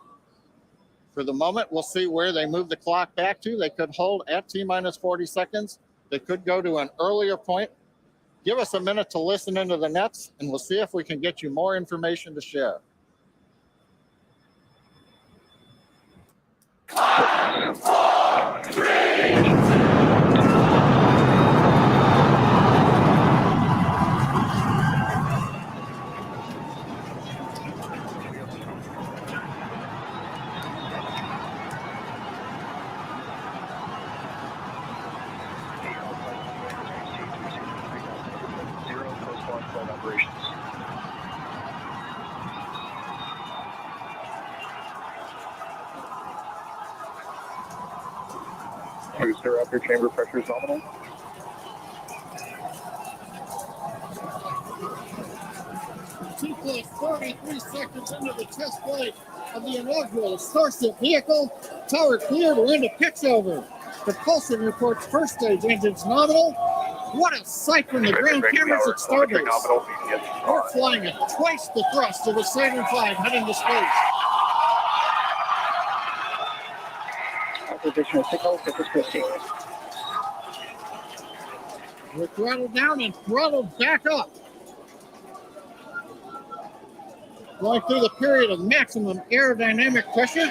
For the moment, we'll see where they move the clock back to. They could hold at T-minus 40 seconds. They could go to an earlier point. Give us a minute to listen into the nets, and we'll see if we can get you more information to share. 5, 4, 3. Operations. Booster upper chamber pressure is nominal. T-plus 43 seconds into the test flight of the inaugural Starship vehicle. Tower cleared, we're into pitch over. Propulsion reports first stage engines nominal. What a sight from the ground cameras at Starbase. We're flying at twice the thrust of the Saturn V heading to space. Additional signals, this is Christine. We're throttled down and throttled back up. Going through the period of maximum aerodynamic pressure.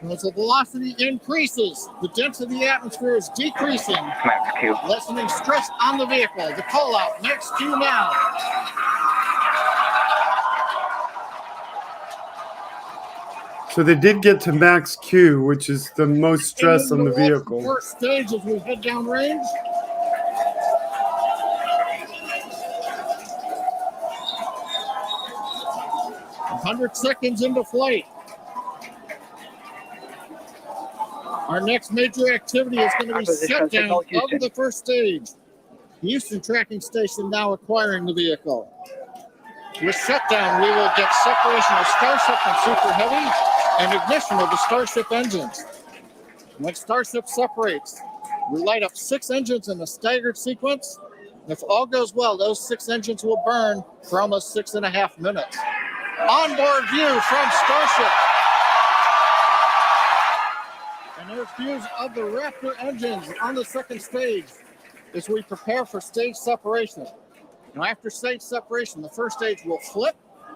As the velocity increases, the density of the atmosphere is decreasing, Max Q. lessening stress on the vehicle. The call out, next Q now. So they did get to max Q, which is the most stress on the vehicle. First stage as we head down range. "100 seconds into flight. Our next major activity is going to be shutdown of the first stage. Houston Tracking Station now acquiring the vehicle. With shutdown, we will get separation of Starship and Super Heavy and ignition of the Starship engines. When Starship separates, we light up 6 engines in a staggered sequence. If all goes well, those 6 engines will burn for almost 6.5 minutes. Onboard view from Starship. And there's views of the Raptor engines on the second stage as we prepare for stage separation. Now, after stage separation, the first stage will flip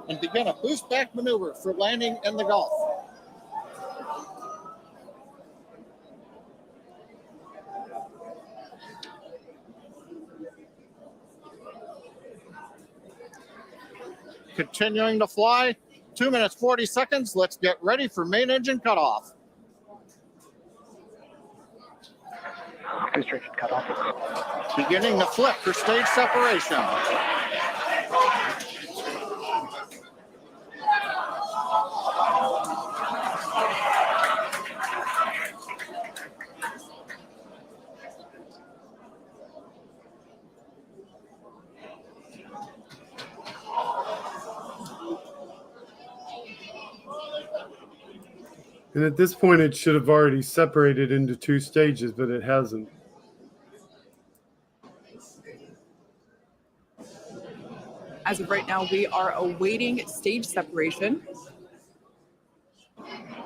and begin a boost back maneuver for landing in the Gulf. Continuing to fly, 2 minutes, 40 seconds. Let's get ready for main engine cutoff. Booster engine cut off. Beginning to flip for stage separation. And at this point, it should have already separated into 2 stages, but it hasn't. As of right now, we are awaiting stage separation,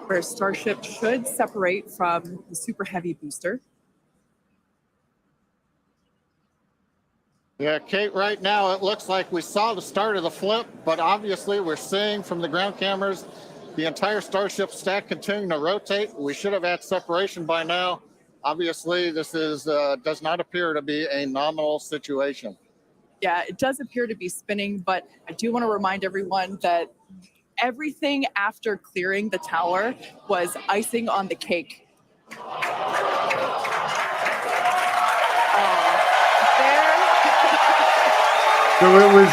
where Starship should separate from the Super Heavy booster. Yeah, Kate, right now it looks like we saw the start of the flip, but obviously we're seeing from the ground cameras the entire Starship stack continuing to rotate. We should have had separation by now. Obviously, this is does not appear to be a nominal situation. Yeah, it does appear to be spinning, but I do want to remind everyone that everything after clearing the tower was icing on the cake. So it was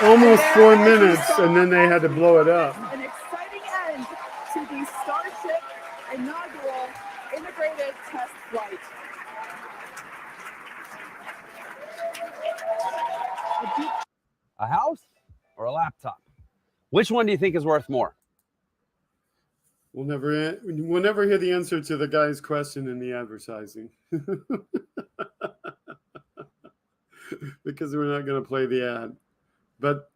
almost 4 minutes, and then they had to blow it up. An exciting end to the Starship inaugural integrated test flight. A house or a laptop? Which one do you think is worth more? We'll never hear the answer to the guy's question in the advertising. Because we're not going to play the ad. But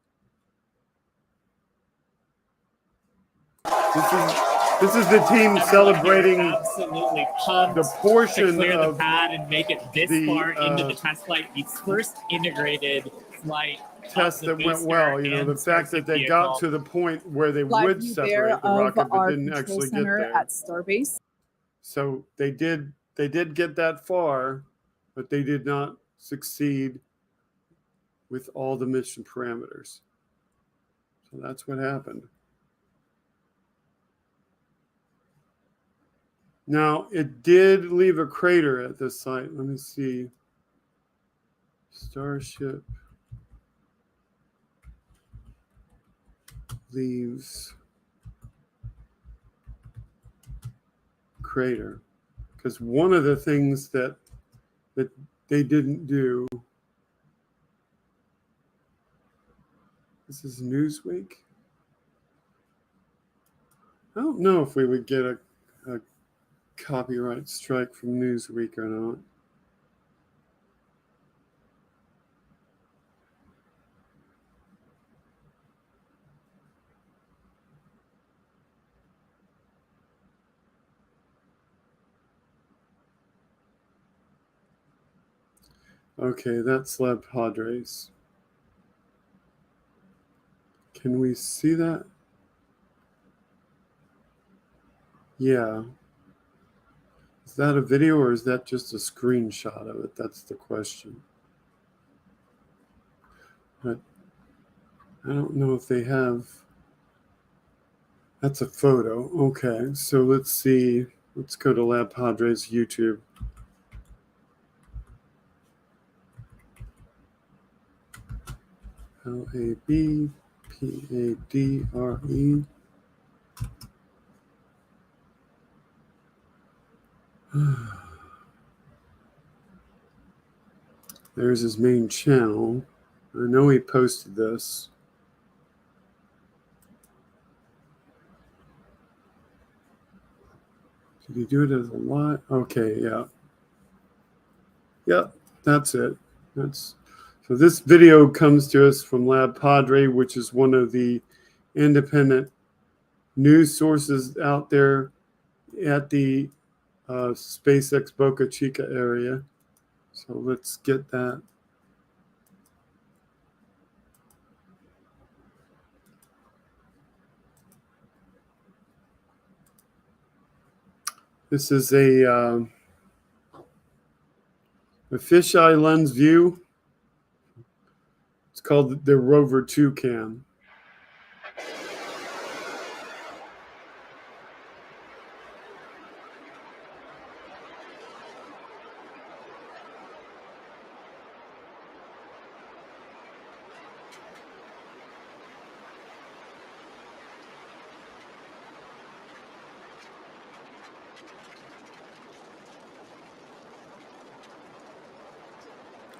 this is the team celebrating absolutely pumped the portion to clear of the pad and make it this far into the test flight, the first integrated flight test that went well. You know, the fact that they got to the point where they Live would view separate there the of rocket, but our didn't control actually get center there. at Starbase. So they did get that far, but they did not succeed with all the mission parameters. So that's what happened. Now, it did leave a crater at this site. Let me see. Starship leaves crater. Because one of the things that they didn't do. This is Newsweek. I don't know if we would get a copyright strike from Newsweek or not. Okay, that's Lab Padres. Can we see that? Yeah. Is that a video or is that just a screenshot of it? That's the question. But I don't know if they have. That's a photo. Okay, so let's see. Let's go to Lab Padres YouTube. LABPADRE. There's his main channel. I know he posted this. Did he do it as a lot? Okay, yeah. Yep, that's it. That's so this video comes to us from Lab Padre, which is one of the independent news sources out there at the SpaceX Boca Chica area. So let's get that. This is a fisheye lens view. It's called the Rover 2 cam.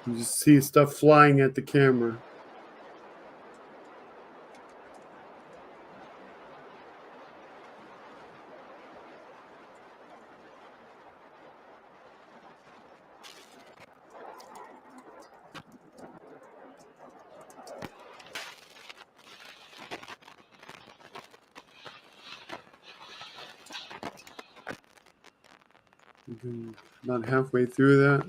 You just see stuff flying at the camera. About halfway through that.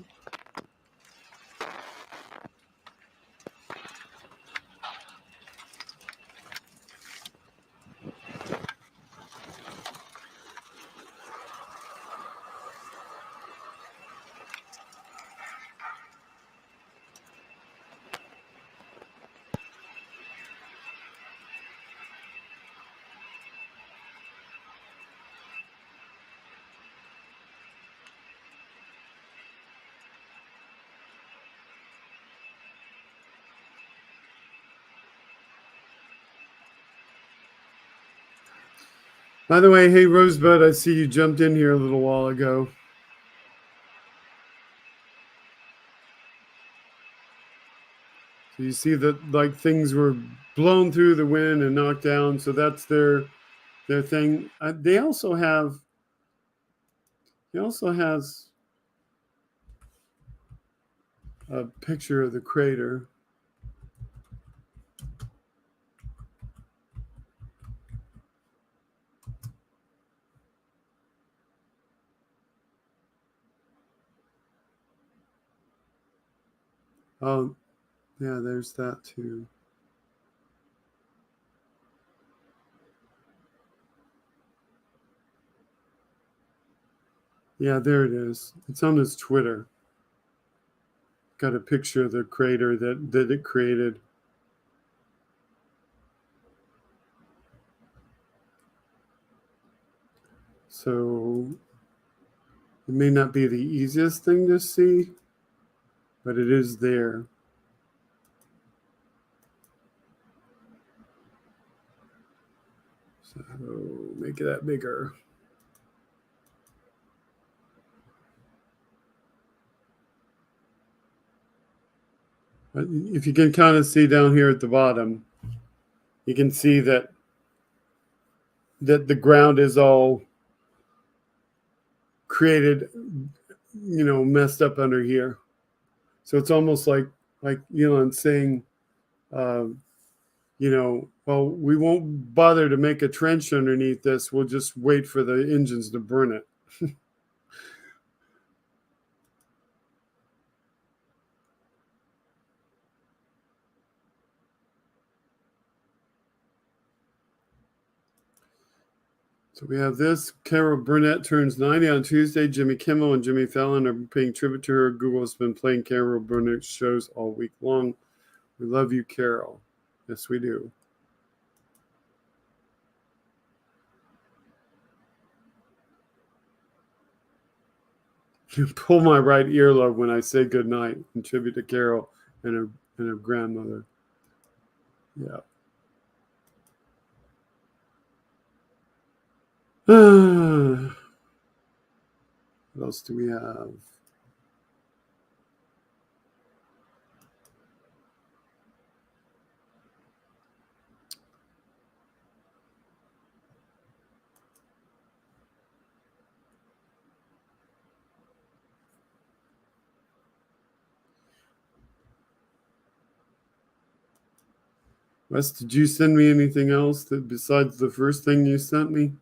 By the way, hey Rosebud, I see you jumped in here a little while ago. So you see that like things were blown through the wind and knocked down. So that's their thing. They also have. He also has a picture of the crater. Oh, yeah, there's that too. Yeah, there it is. It's on his Twitter. Got a picture of the crater that it created. So it may not be the easiest thing to see, but it is there. So make that bigger. But if you can kind of see down here at the bottom, you can see that the ground is all created, messed up under here. So it's almost like Elon saying, well, we won't bother to make a trench underneath this. We'll just wait for the engines to burn it. So we have this. Carol Burnett turns 90 on Tuesday. Jimmy Kimmel and Jimmy Fallon are paying tribute to her. Google has been playing Carol Burnett's shows all week long. We love you, Carol. Yes, we do. You pull my right earlobe when I say goodnight in tribute to Carol and her grandmother. Yeah. What else do we have? Wes, did you send me anything else besides the first thing you sent me?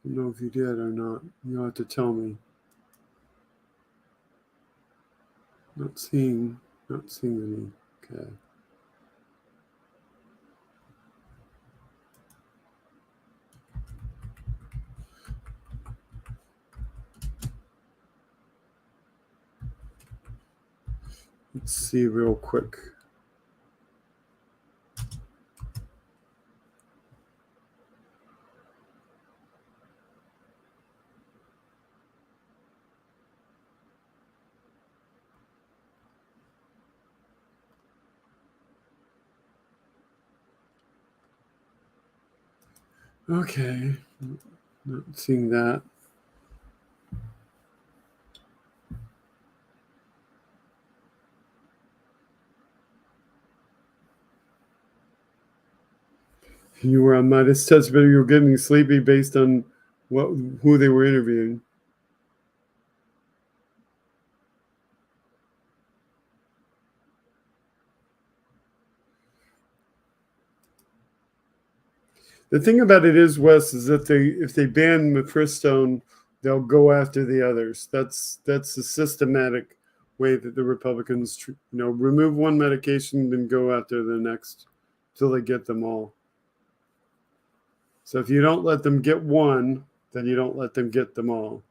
I don't know if you did or not. You'll have to tell me. Not seeing any. Okay. Let's see real quick. Okay. Not seeing that. You were on Midas Touch, but you were getting sleepy based on who they were interviewing. The thing about it is, Wes, is that if they ban Mephristone, they'll go after the others. That's a systematic way that the Republicans, remove one medication, then go after the next till they get them all. So if you don't let them get one, then you don't let them get them all.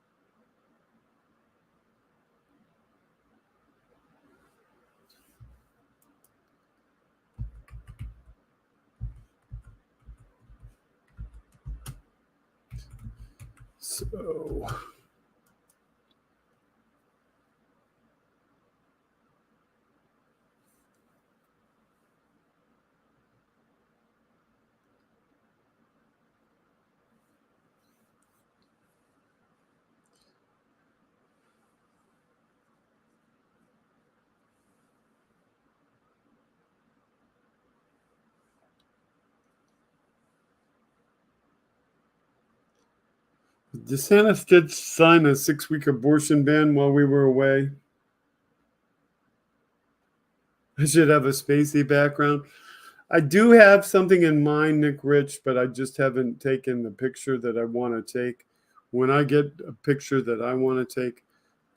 So DeSantis did sign a 6-week abortion ban while we were away. I should have a spacey background. I do have something in mind, Nick Rich, but I just haven't taken the picture that I want to take. When I get a picture that I want to take,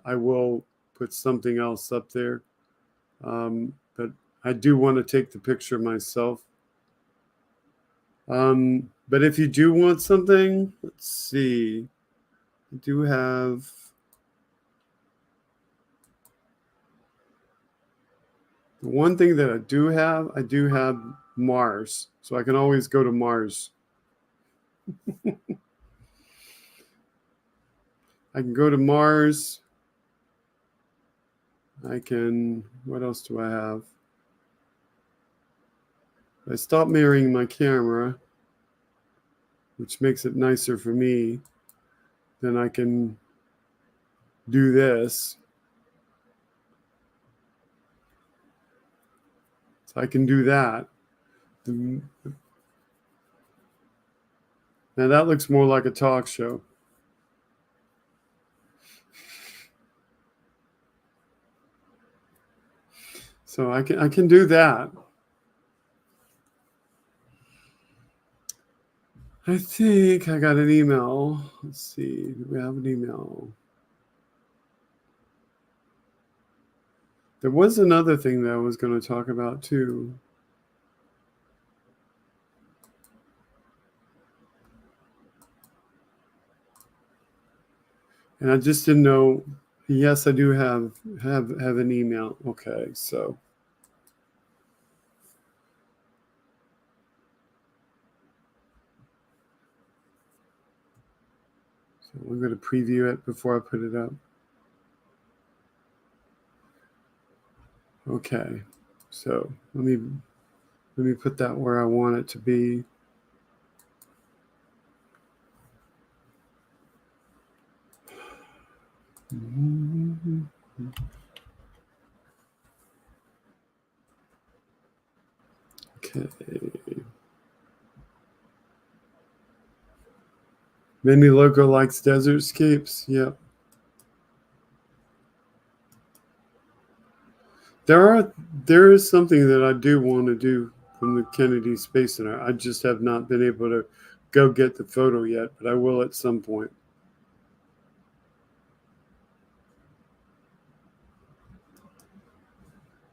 I will put something else up there. But I do want to take the picture myself. But if you do want something, let's see. I do have. The one thing that I do have Mars. So I can always go to Mars. I can go to Mars. What else do I have? I stopped mirroring my camera, which makes it nicer for me. Then I can do this. So I can do that. Now that looks more like a talk show. So I can do that. I think I got an email. Let's see. Do we have an email? There was another thing that I was going to talk about too. And I just didn't know. Yes, I do have an email. Okay, so. So I'm going to preview it before I put it up. Okay, so let me put that where I want it to be. Okay. Many logo likes desertscapes. Yep. There is something that I do want to do from the Kennedy Space Center. I just have not been able to go get the photo yet, but I will at some point.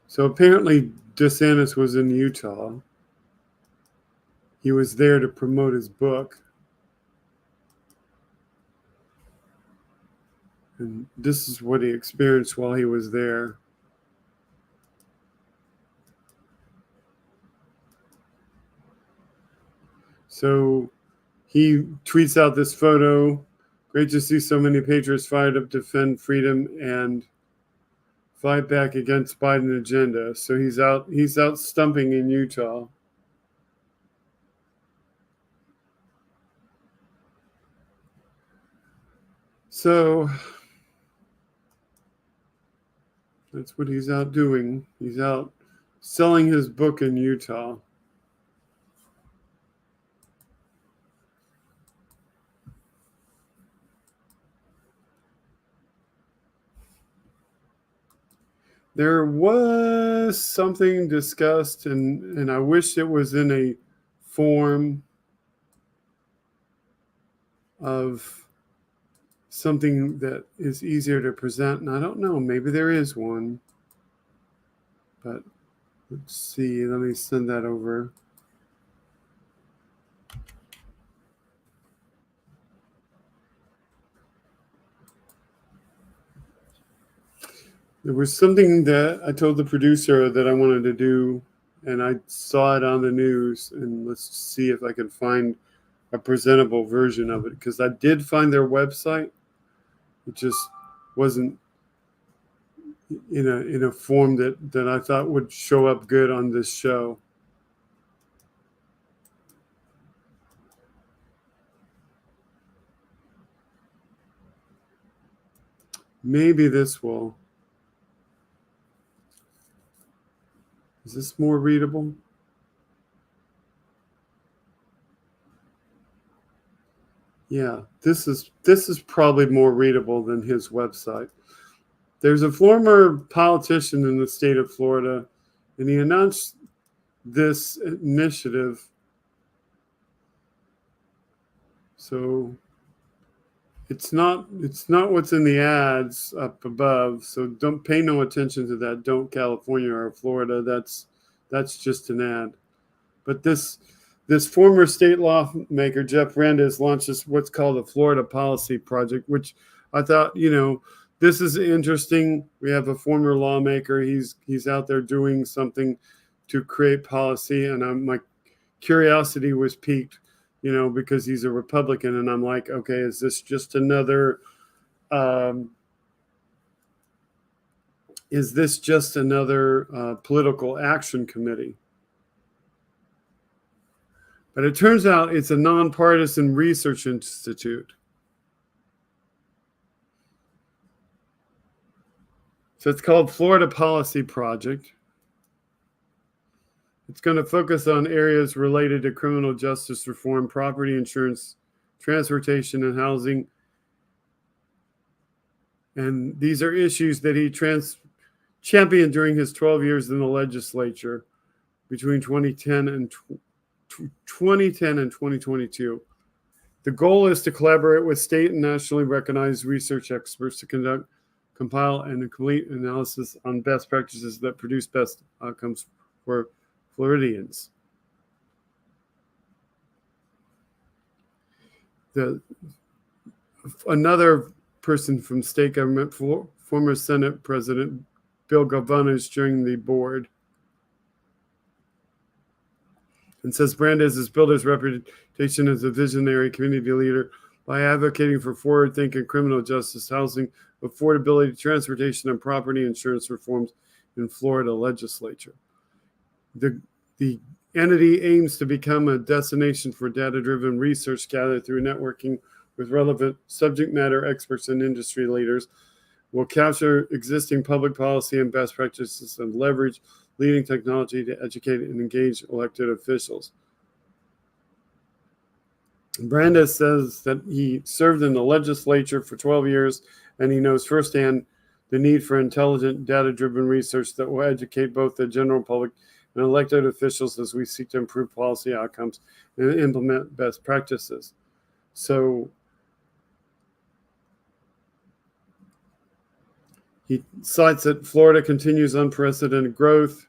So apparently DeSantis was in Utah. He was there to promote his book. And this is what he experienced while he was there. So he tweets out this photo. Great to see so many patriots fired up to defend freedom and fight back against Biden agenda. So he's out stumping in Utah. So that's what he's out doing. He's out selling his book in Utah. There was something discussed, and I wish it was in a form of something that is easier to present. And I don't know, maybe there is one. But let's see, let me send that over. There was something that I told the producer that I wanted to do, and I saw it on the news, and let's see if I can find a presentable version of it, because I did find their website. It just wasn't in a form that I thought would show up good on this show. Maybe this will. Is this more readable? Yeah, this is probably more readable than his website. There's a former politician in the state of Florida, and he announced this initiative. So it's not what's in the ads up above. So don't pay no attention to that. Don't California or Florida. That's just an ad. But this former state lawmaker, Jeff Brandes, launched what's called the Florida Policy Project, which I thought, this is interesting. We have a former lawmaker. He's out there doing something to create policy. And my curiosity was piqued, because he's a Republican. And I'm like, okay, is this just another political action committee? But it turns out it's a nonpartisan research institute. So it's called Florida Policy Project. It's going to focus on areas related to criminal justice reform, property insurance, transportation, and housing. And these are issues that he championed during his 12 years in the legislature between 2010 and 2022. The goal is to collaborate with state and nationally recognized research experts to compile and complete analysis on best practices that produce best outcomes for Floridians. Another person from state government, former Senate President Bill Galvaniz, joining the board. And says Brandes has built his reputation as a visionary community leader by advocating for forward-thinking criminal justice, housing, affordability, transportation, and property insurance reforms in Florida legislature. The entity aims to become a destination for data-driven research gathered through networking with relevant subject matter experts and industry leaders, will capture existing public policy and best practices and leverage leading technology to educate and engage elected officials. Brandes says that he served in the legislature for 12 years and he knows firsthand the need for intelligent, data-driven research that will educate both the general public and elected officials as we seek to improve policy outcomes and implement best practices. So he cites that Florida continues unprecedented growth,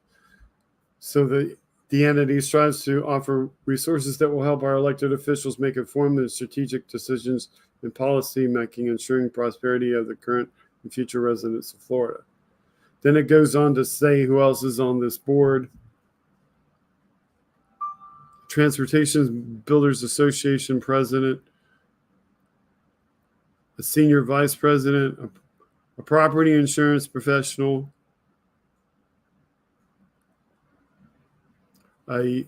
so the entity strives to offer resources that will help our elected officials make informed and strategic decisions in policy making, ensuring prosperity of the current and future residents of Florida. Then it goes on to say who else is on this board. Transportation Builders Association president, a senior vice president, a property insurance professional, a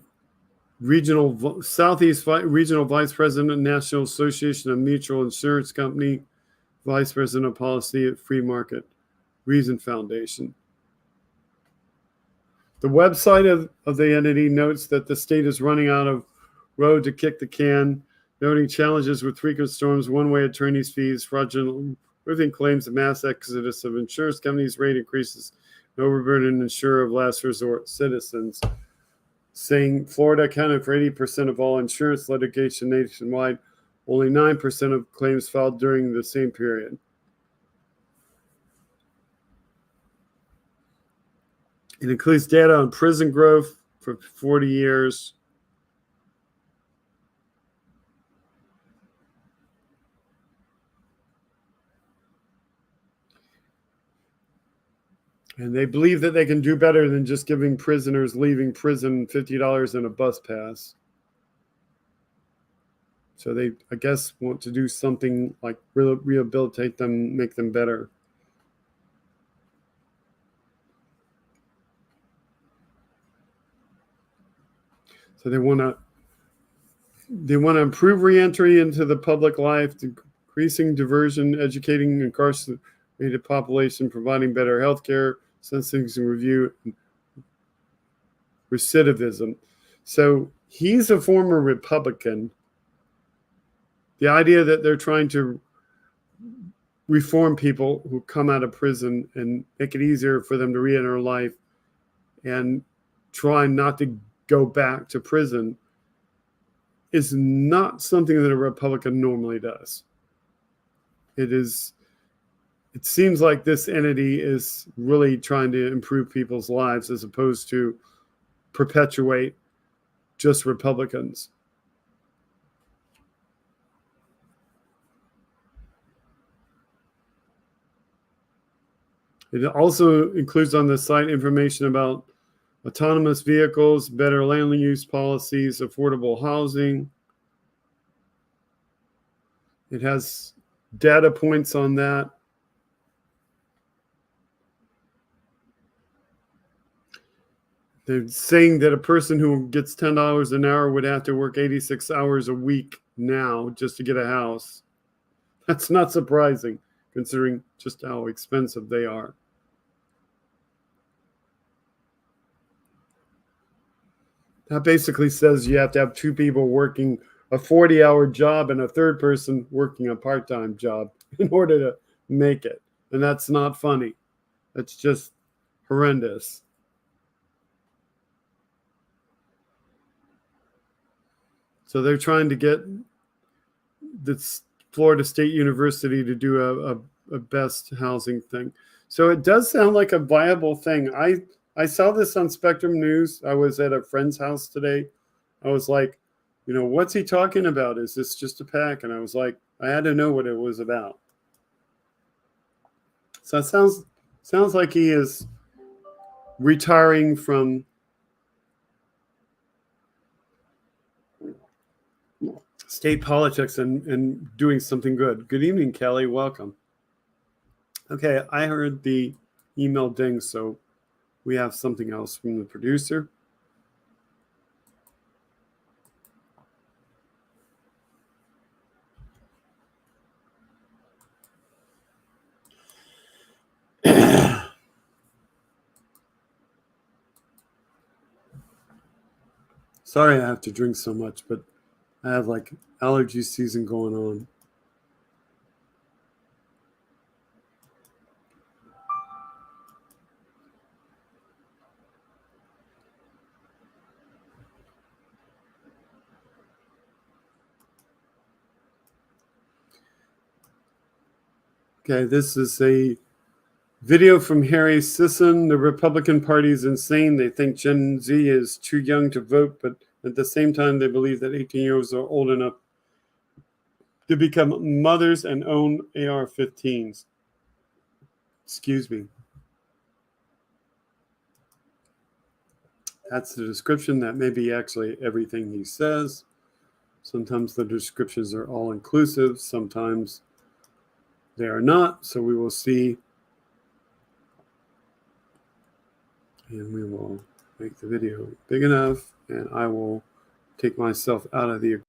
Southeast Regional Vice President, National Association of Mutual Insurance Company, Vice President of Policy at Free Market Reason Foundation. The website of the entity notes that the state is running out of road to kick the can, noting challenges with frequent storms, one-way attorney's fees, fraudulent roofing claims, the mass exodus of insurance companies, rate increases, and overburdened insurer of last resort citizens, saying Florida accounted for 80% of all insurance litigation nationwide, only 9% of claims filed during the same period. It includes data on prison growth for 40 years. And they believe that they can do better than just giving prisoners leaving prison $50 in a bus pass. So they, I guess, want to do something like rehabilitate them, make them better. So they want to improve reentry into the public life, decreasing diversion, educating incarcerated population, providing better health care, sentencing review, and recidivism. So he's a former Republican. The idea that they're trying to reform people who come out of prison and make it easier for them to reenter life and try not to go back to prison is not something that a Republican normally does. It seems like this entity is really trying to improve people's lives as opposed to perpetuate just Republicans. It also includes on the site information about autonomous vehicles, better land use policies, affordable housing. It has data points on that. They're saying that a person who gets $10 an hour would have to work 86 hours a week now just to get a house. That's not surprising, considering just how expensive they are. That basically says you have to have two people working a 40-hour job and a third person working a part-time job in order to make it. And that's not funny. That's just horrendous. So they're trying to get the Florida State University to do a best housing thing. So it does sound like a viable thing. I saw this on Spectrum News. I was at a friend's house today. I was like, what's he talking about? Is this just a PAC? And I was like, I had to know what it was about. So it sounds like he is retiring from state politics and doing something good. Good evening, Kelly. Welcome. Okay, I heard the email ding, so we have something else from the producer. Sorry I have to drink so much, but I have like allergy season going on. Okay, this is a video from Harry Sisson. The Republican Party is insane. They think Gen Z is too young to vote, but at the same time, they believe that 18-year-olds are old enough to become mothers and own AR-15s. Excuse me. That's the description. That may be actually everything he says. Sometimes the descriptions are all inclusive. Sometimes they are not. So we will see. And we will make the video big enough. And I will take myself out of the.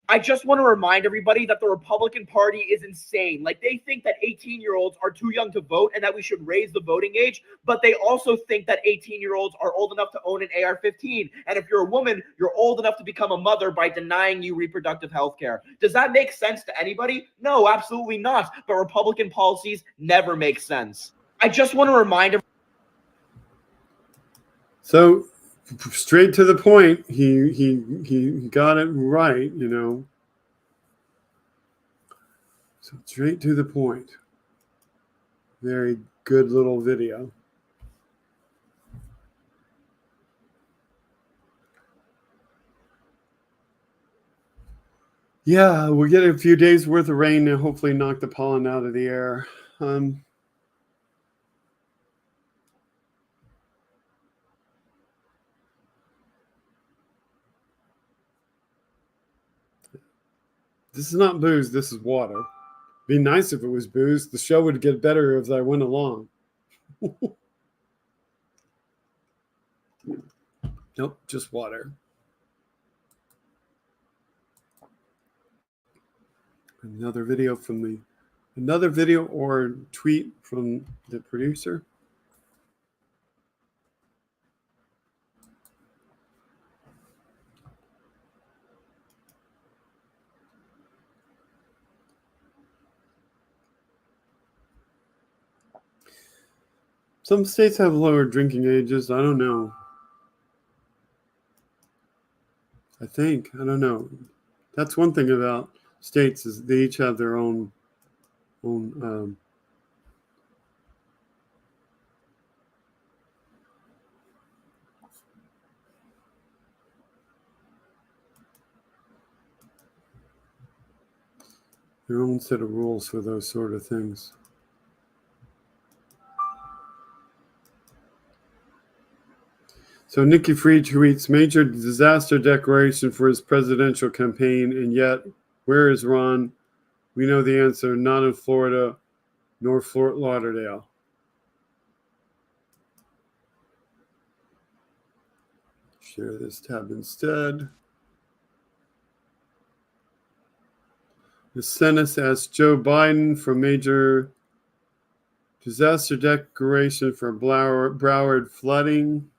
I just want to remind everybody that the Republican Party is insane. Like, they think that 18-year-olds are too young to vote and that we should raise the voting age, but they also think that 18-year-olds are old enough to own an AR-15. And if you're a woman, you're old enough to become a mother by denying you reproductive health care. Does that make sense to anybody? No, absolutely not. But Republican policies never make sense. I just want to remind everybody. So, straight to the point, he got it right, you know. So straight to the point. Very good little video. Yeah, we'll get a few days worth of rain and hopefully knock the pollen out of the air. This is not booze, this is water. Be nice if it was booze. The show would get better as I went along. Nope, just water. Another video or tweet from the producer. Some states have lower drinking ages. I don't know. I don't know. That's one thing about states is they each have their own set of rules for those sort of things. So Nikki Fried tweets, major disaster declaration for his presidential campaign, and yet, where is Ron? We know the answer, not in Florida, nor Fort Lauderdale. Share this tab instead. The Senate asked Joe Biden for major disaster declaration for Broward flooding.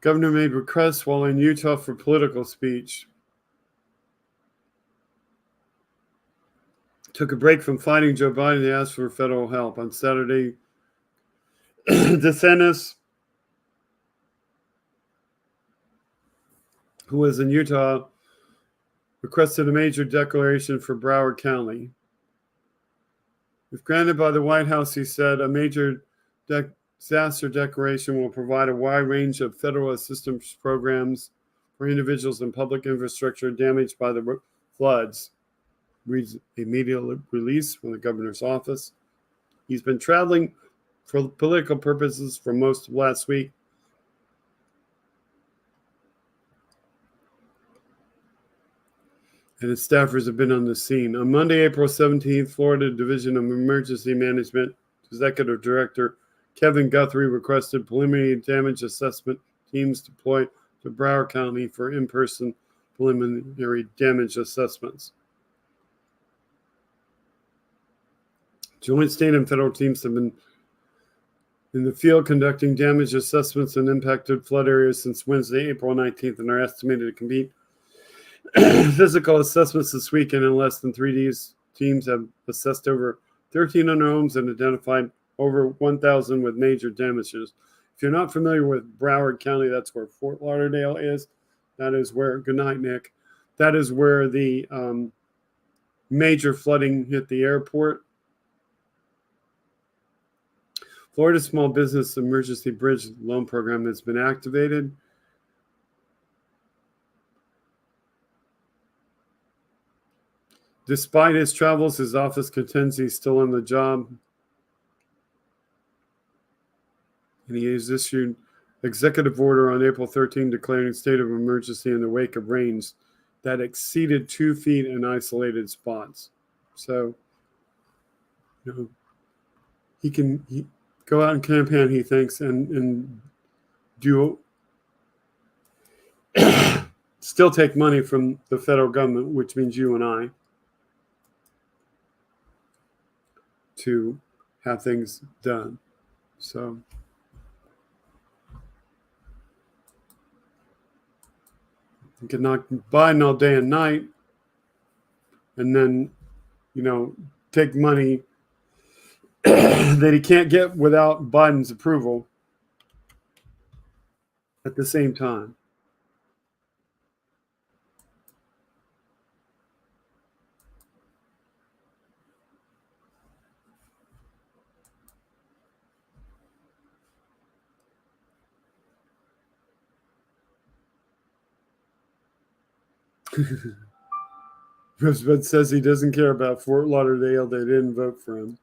Governor made requests while in Utah for political speech. Took a break from fighting Joe Biden to ask for federal help. On Saturday, DeSantis, who was in Utah, requested a major declaration for Broward County. If granted by the White House, he said, a major disaster declaration will provide a wide range of federal assistance programs for individuals and public infrastructure damaged by the floods. Reads immediate release from the governor's office. He's been traveling for political purposes for most of last week. And his staffers have been on the scene. On Monday, April 17th, Florida Division of Emergency Management Executive Director Kevin Guthrie requested preliminary damage assessment teams deployed to Broward County for in-person preliminary damage assessments. Joint state and federal teams have been in the field conducting damage assessments in impacted flood areas since Wednesday, April 19th, and are estimated to complete physical assessments this weekend. In less than 3 days, teams have assessed over 1,300 homes and identified over 1,000 with major damages. If you're not familiar with Broward County, that's where Fort Lauderdale is. That is where, good night, Nick. That is where the major flooding hit the airport. Florida Small Business Emergency Bridge Loan Program has been activated. Despite his travels, his office contends he's still on the job. And he has issued executive order on April 13 declaring state of emergency in the wake of rains that exceeded 2 feet in isolated spots. So, he can go out and campaign, he thinks, and do still take money from the federal government, which means you and I, to have things done. So you can knock Biden all day and night, and then, take money that he can't get without Biden's approval at the same time. Roosevelt says he doesn't care about Fort Lauderdale. They didn't vote for him.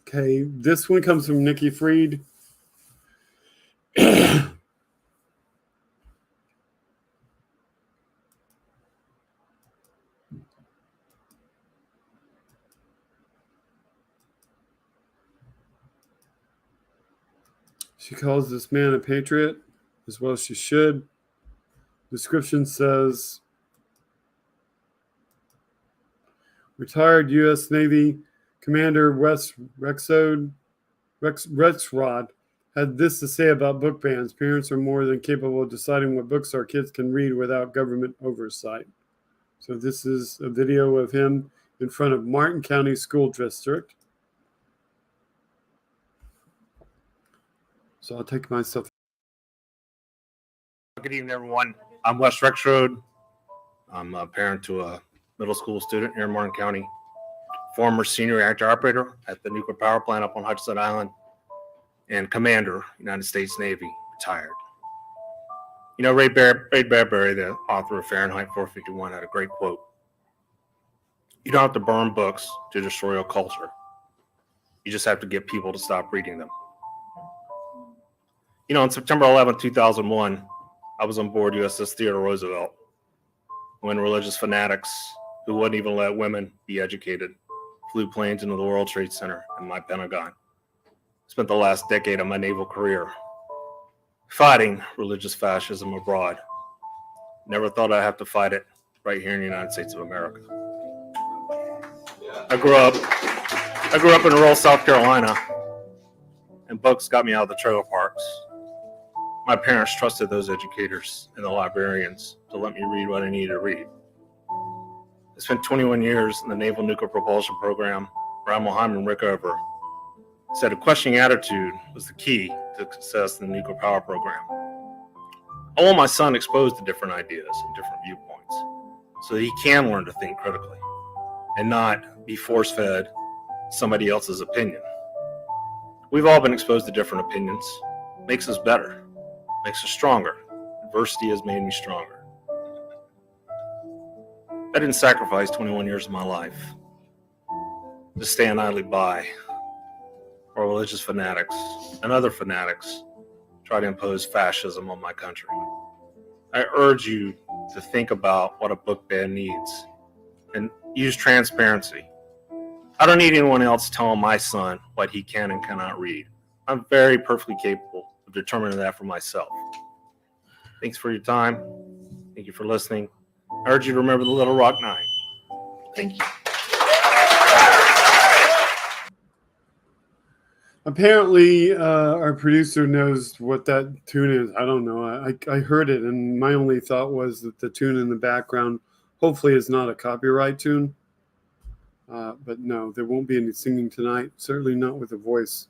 Okay, this one comes from Nikki Fried. She calls this man a patriot, as well as she should. Description says, retired U.S. Navy Commander Wes Rexrod had this to say about book bans. Parents are more than capable of deciding what books our kids can read without government oversight. So this is a video of him in front of Martin County School District. So I'll take myself. Good evening, everyone. I'm Wes Rexrod. I'm a parent to a middle school student here in Martin County, former senior reactor operator at the nuclear power plant up on Hudson Island, and commander, United States Navy, retired. Ray Bradbury, the author of Fahrenheit 451, had a great quote. You don't have to burn books to destroy a culture. You just have to get people to stop reading them. On September 11, 2001, I was on board USS Theodore Roosevelt when religious fanatics who wouldn't even let women be educated flew planes into the World Trade Center and my Pentagon. Spent the last decade of my naval career fighting religious fascism abroad. Never thought I'd have to fight it right here in the United States of America. I grew up in rural South Carolina, and books got me out of the trailer parks. My parents trusted those educators and the librarians to let me read what I needed to read. I spent 21 years in the Naval Nuclear Propulsion Program, where Admiral Hyman Rickover said a questioning attitude was the key to success in the nuclear power program. I want my son exposed to different ideas and different viewpoints so that he can learn to think critically and not be force-fed somebody else's opinion. We've all been exposed to different opinions. Makes us better, makes us stronger. Adversity has made me stronger. I didn't sacrifice 21 years of my life to stand idly by while religious fanatics and other fanatics try to impose fascism on my country. I urge you to think about what a book ban needs and use transparency. I don't need anyone else telling my son what he can and cannot read. I'm very perfectly capable of determining that for myself. Thanks for your time. Thank you for listening. I urge you to remember the Little Rock Nine. Thank you. Apparently, our producer knows what that tune is. I don't know. I heard it, and my only thought was that the tune in the background hopefully is not a copyright tune. But no, there won't be any singing tonight. Certainly not with a voice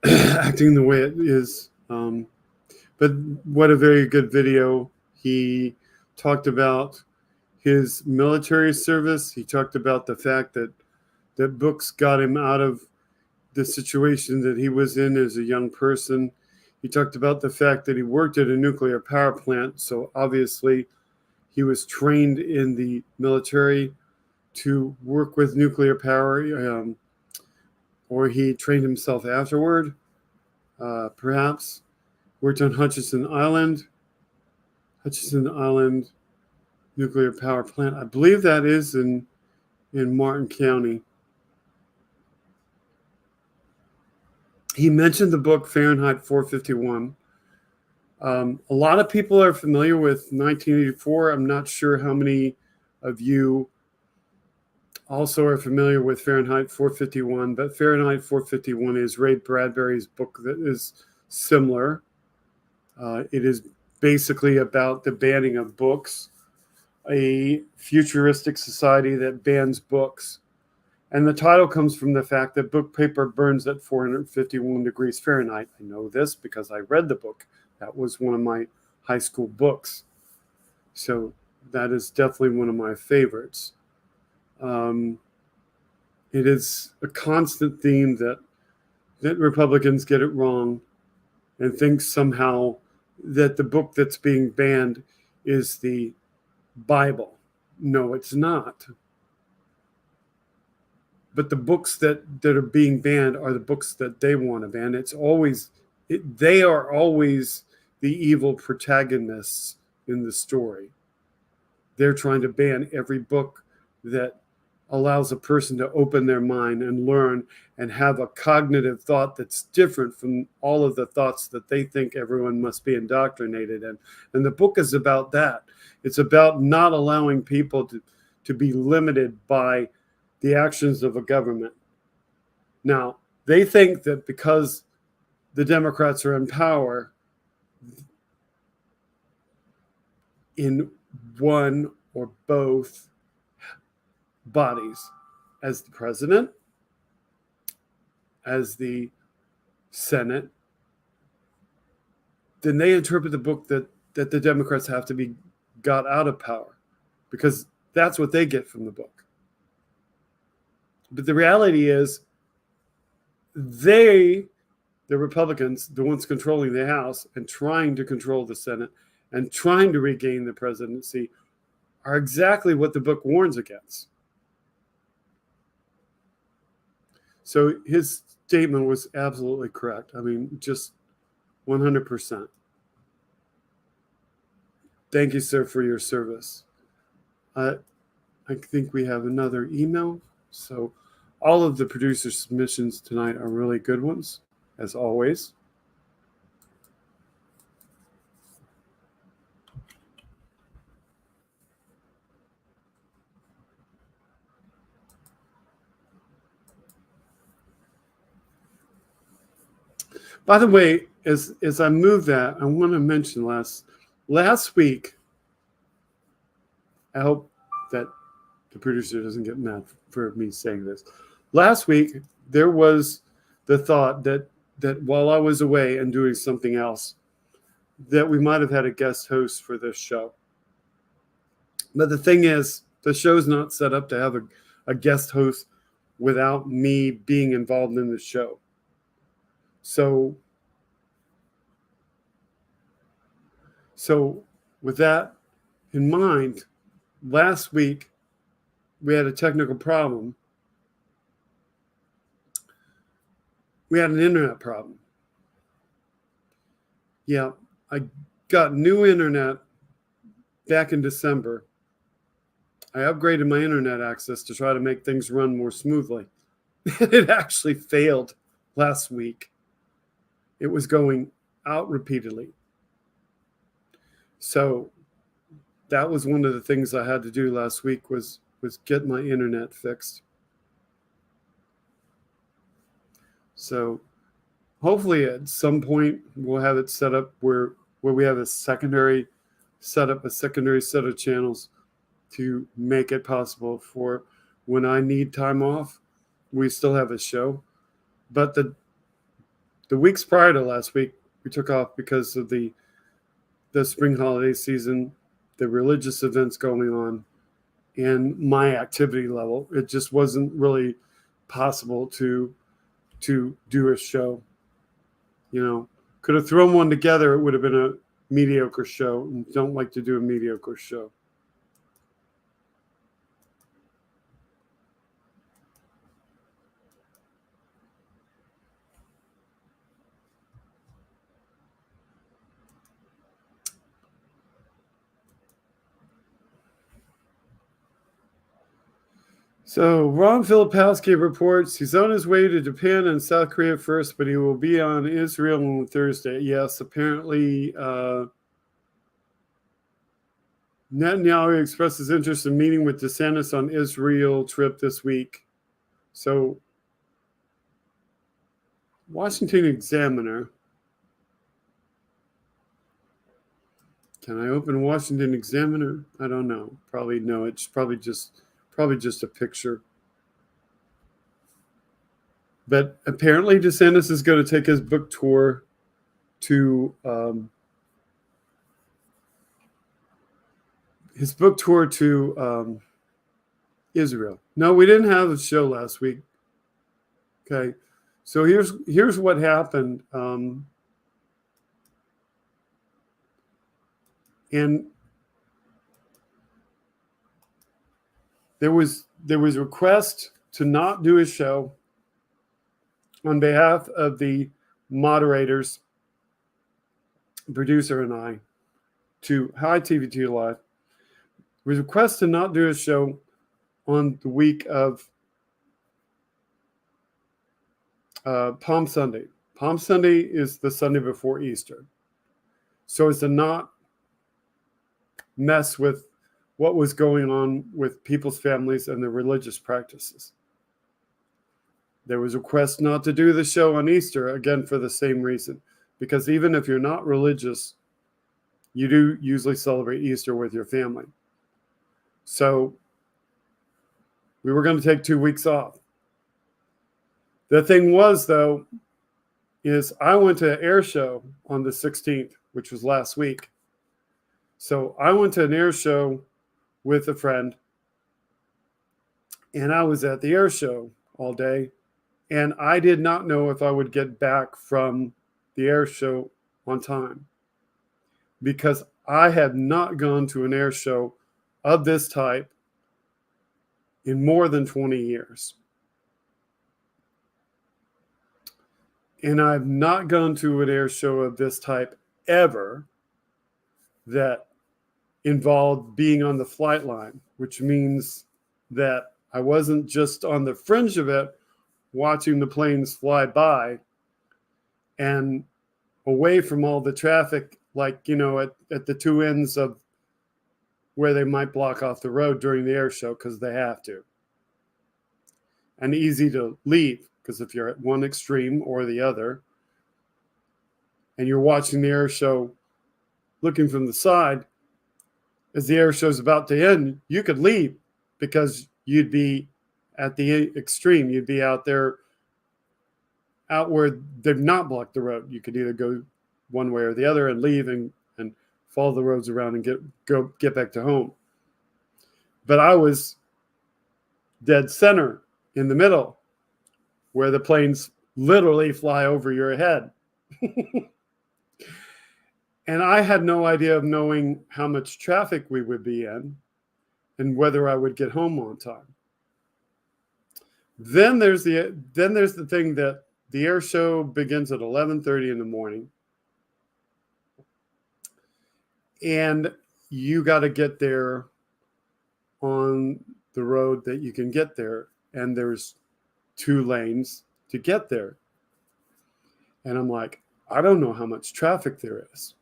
acting the way it is. But what a very good video. He talked about his military service. He talked about the fact that books got him out of the situation that he was in as a young person. He talked about the fact that he worked at a nuclear power plant. So obviously he was trained in the military to work with nuclear power, or he trained himself afterward, perhaps. Worked on Hutchinson Island nuclear power plant. I believe that is in Martin County. He mentioned the book Fahrenheit 451. A lot of people are familiar with 1984. I'm not sure how many of you also are familiar with Fahrenheit 451, but Fahrenheit 451 is Ray Bradbury's book that is similar. It is basically about the banning of books, a futuristic society that bans books. And the title comes from the fact that book paper burns at 451 degrees Fahrenheit. I know this because I read the book. That was one of my high school books. So that is definitely one of my favorites. It is a constant theme that Republicans get it wrong and think somehow that the book that's being banned is the Bible. No, it's not. But the books that are being banned are the books that they want to ban. They are always the evil protagonists in the story. They're trying to ban every book that allows a person to open their mind and learn and have a cognitive thought that's different from all of the thoughts that they think everyone must be indoctrinated in. And the book is about that. It's about not allowing people to be limited by the actions of a government. Now, they think that because the Democrats are in power in one or both bodies, as the president, as the Senate, then they interpret the book that the Democrats have to be got out of power, because that's what they get from the book. But the reality is the Republicans, the ones controlling the House and trying to control the Senate and trying to regain the presidency, are exactly what the book warns against. So his statement was absolutely correct. I mean, just 100%. Thank you, sir, for your service. I think we have another email. So all of the producer submissions tonight are really good ones, as always. By the way, as I move that, I want to mention last week, I hope that the producer doesn't get mad for me saying this. Last week, there was the thought that while I was away and doing something else, that we might have had a guest host for this show. But the thing is, the show's not set up to have a guest host without me being involved in the show. So with that in mind, last week we had a technical problem. We had an internet problem. Yeah, I got new internet back in December. I upgraded my internet access to try to make things run more smoothly. It actually failed last week. It was going out repeatedly. So that was one of the things I had to do last week was get my internet fixed. So hopefully at some point we'll have it set up where we have a secondary set of channels to make it possible for when I need time off, we still have a show. But the weeks prior to last week, we took off because of the spring holiday season, the religious events going on, and my activity level. It just wasn't really possible to do a show. You know, could have thrown one together. It would have been a mediocre show. And don't like to do a mediocre show. So Ron Filipowski reports he's on his way to Japan and South Korea first, but he will be on Israel on Thursday. Yes, apparently Netanyahu expressed his interest in meeting with DeSantis on Israel trip this week. So Washington Examiner. Can I open Washington Examiner? I don't know. Probably no. It's probably just a picture. But apparently DeSantis is going to take his book tour to Israel. No, we didn't have a show last week. Okay, so here's what happened. And there was a request to not do a show on behalf of the moderators, producer and I, to Hi TVT Live. There was a request to not do a show on the week of Palm Sunday. Palm Sunday is the Sunday before Easter. So as to not mess with what was going on with people's families and their religious practices. There was a request not to do the show on Easter, again, for the same reason. Because even if you're not religious, you do usually celebrate Easter with your family. So we were going to take 2 weeks off. The thing was, though, is I went to an air show on the 16th, which was last week. So I went to an air show with a friend, and I was at the air show all day, and I did not know if I would get back from the air show on time because I had not gone to an air show of this type in more than 20 years. And I've not gone to an air show of this type ever that involved being on the flight line, which means that I wasn't just on the fringe of it, watching the planes fly by and away from all the traffic, like, you know, at the two ends of where they might block off the road during the air show because they have to. And easy to leave because if you're at one extreme or the other and you're watching the air show looking from the side, as the air show's about to end, you could leave because you'd be at the extreme. You'd be out there out where they've not blocked the road. You could either go one way or the other and leave and follow the roads around and get back to home. But I was dead center in the middle, where the planes literally fly over your head. And I had no idea of knowing how much traffic we would be in and whether I would get home on time. Then there's the thing that the air show begins at 11:30 in the morning. And you got to get there on the road that you can get there. And there's 2 lanes to get there. And I'm like, I don't know how much traffic there is.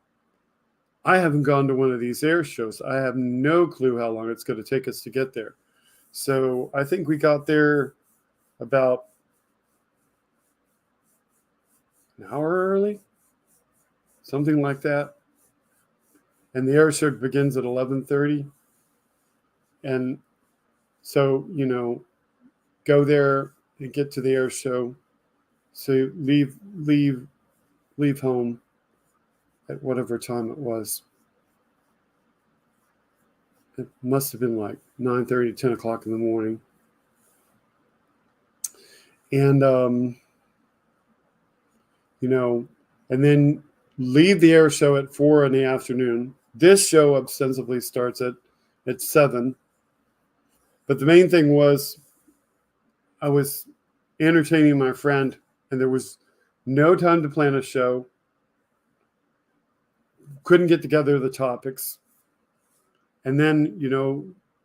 I haven't gone to one of these air shows. I have no clue how long it's going to take us to get there. So I think we got there about an hour early, something like that. And the air show begins at 11:30. And so, go there and get to the air show. So leave home at whatever time it was. It must have been like 9:30, 10 o'clock in the morning. And, and then leave the air show at 4 in the afternoon. This show ostensibly starts at 7. But the main thing was I was entertaining my friend, and there was no time to plan a show. Couldn't get together the topics. And then,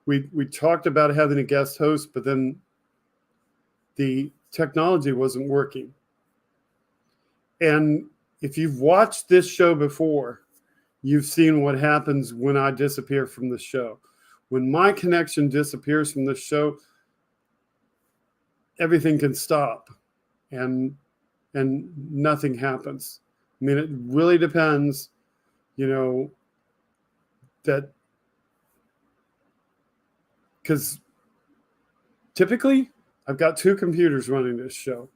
we talked about having a guest host, but then the technology wasn't working. And if you've watched this show before, you've seen what happens when I disappear from the show. When my connection disappears from the show, everything can stop and nothing happens. I mean, it really depends, that because typically I've got 2 computers running this show.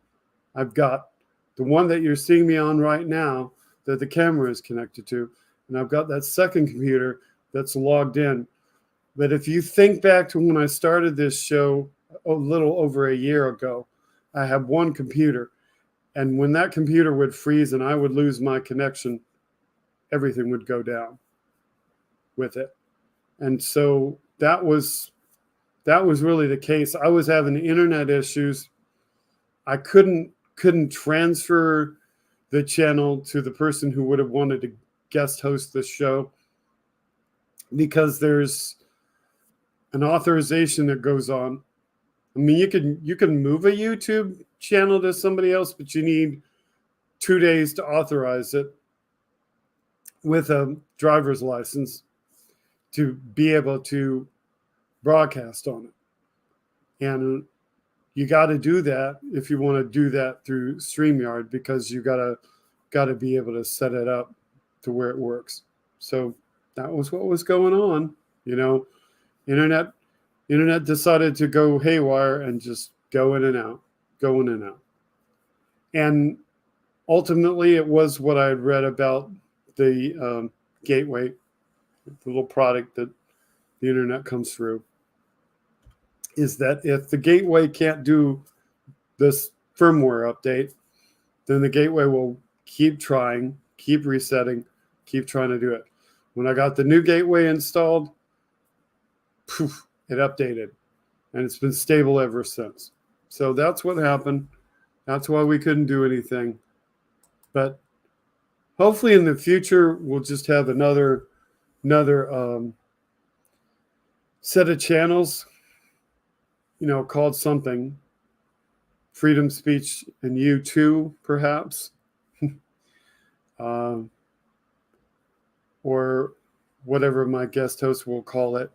I've got the one that you're seeing me on right now that the camera is connected to, and I've got that second computer that's logged in. But if you think back to when I started this show a little over a year ago, I had one computer, and when that computer would freeze and I would lose my connection, everything would go down with it. And so that was really the case. I was having internet issues. I couldn't transfer the channel to the person who would have wanted to guest host the show because there's an authorization that goes on. I mean, you can move a YouTube channel to somebody else, but you need 2 days to authorize it with a driver's license to be able to broadcast on it. And you got to do that if you want to do that through StreamYard, because you got to be able to set it up to where it works. So that was what was going on. Internet decided to go haywire and just go in and out. And ultimately, it was what I had read about the gateway, the little product that the internet comes through, is that if the gateway can't do this firmware update, then the gateway will keep trying, keep resetting, keep trying to do it. When I got the new gateway installed, poof, it updated, and it's been stable ever since. So that's what happened. That's why we couldn't do anything. But hopefully in the future, we'll just have another set of channels, called something, Freedom Speech and You Too, perhaps, or whatever my guest host will call it.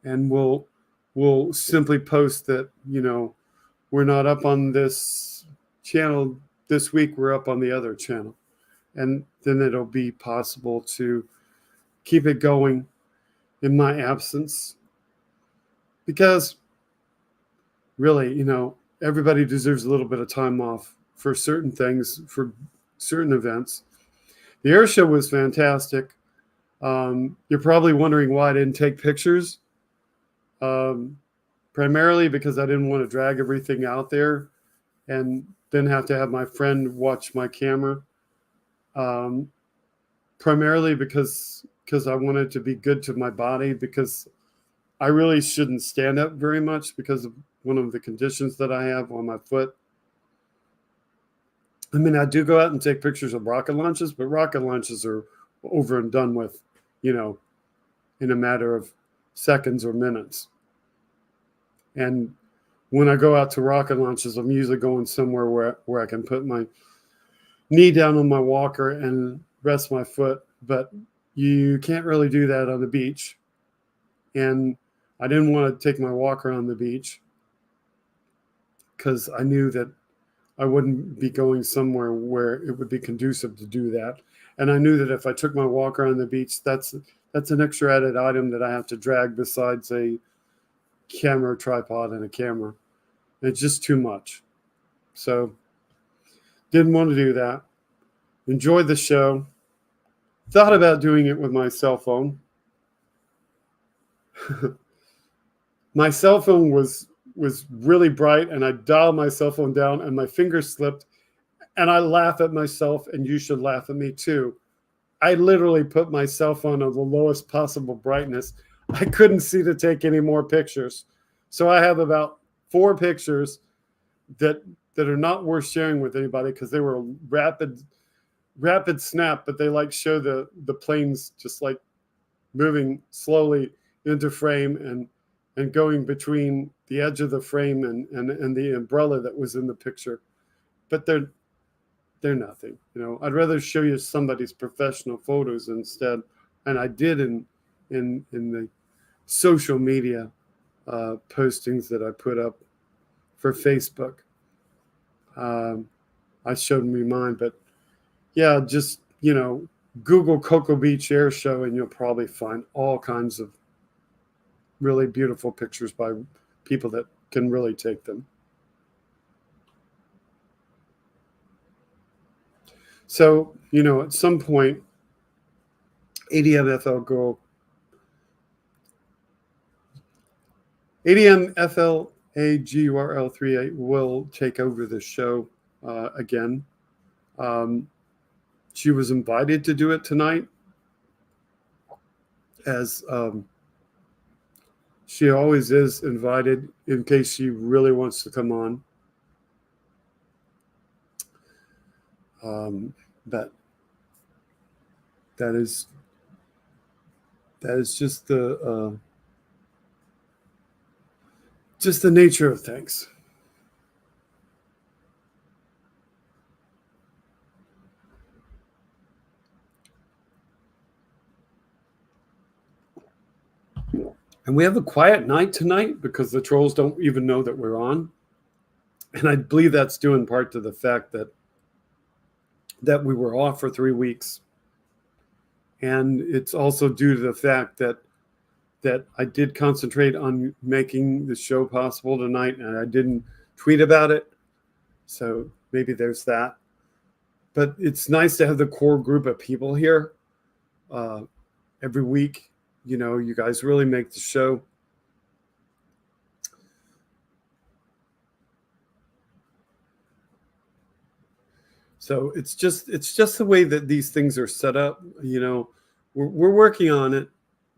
And we'll simply post that, we're not up on this channel this week, we're up on the other channel. And then it'll be possible to keep it going in my absence. Because really, everybody deserves a little bit of time off for certain things, for certain events. The air show was fantastic. You're probably wondering why I didn't take pictures. Primarily because I didn't want to drag everything out there and then have to have my friend watch my camera. Primarily because I wanted to be good to my body, because I really shouldn't stand up very much because of one of the conditions that I have on my foot. I mean, I do go out and take pictures of rocket launches, but rocket launches are over and done with, in a matter of seconds or minutes. And when I go out to rocket launches, I'm usually going somewhere where I can put my knee down on my walker and rest my foot. But you can't really do that on the beach. And I didn't want to take my walker on the beach because I knew that I wouldn't be going somewhere where it would be conducive to do that. And I knew that if I took my walker on the beach, that's an extra added item that I have to drag besides a camera tripod and a camera. It's just too much. So didn't want to do that. Enjoyed the show. Thought about doing it with my cell phone. My cell phone was really bright, and I dialed my cell phone down and my finger slipped, and I laugh at myself, and you should laugh at me too. I literally put my cell phone on the lowest possible brightness. I couldn't see to take any more pictures. So I have about 4 pictures that are not worth sharing with anybody because they were rapid snap, but they show the planes just moving slowly into frame and going between the edge of the frame and the umbrella that was in the picture. But they're nothing. I'd rather show you somebody's professional photos instead. And I did in the social media postings that I put up for Facebook. I showed me mine, but yeah, just, Google Cocoa Beach Air Show and you'll probably find all kinds of really beautiful pictures by people that can really take them. So, at some point, ADMFLAGURL38 will take over the show again. She was invited to do it tonight, as she always is invited in case she really wants to come on. But that is just the nature of things. And we have a quiet night tonight because the trolls don't even know that we're on. And I believe that's due in part to the fact that we were off for 3 weeks. And it's also due to the fact that I did concentrate on making the show possible tonight, and I didn't tweet about it. So maybe there's that. But it's nice to have the core group of people here every week. You guys really make the show. So it's just the way that these things are set up. We're working on it.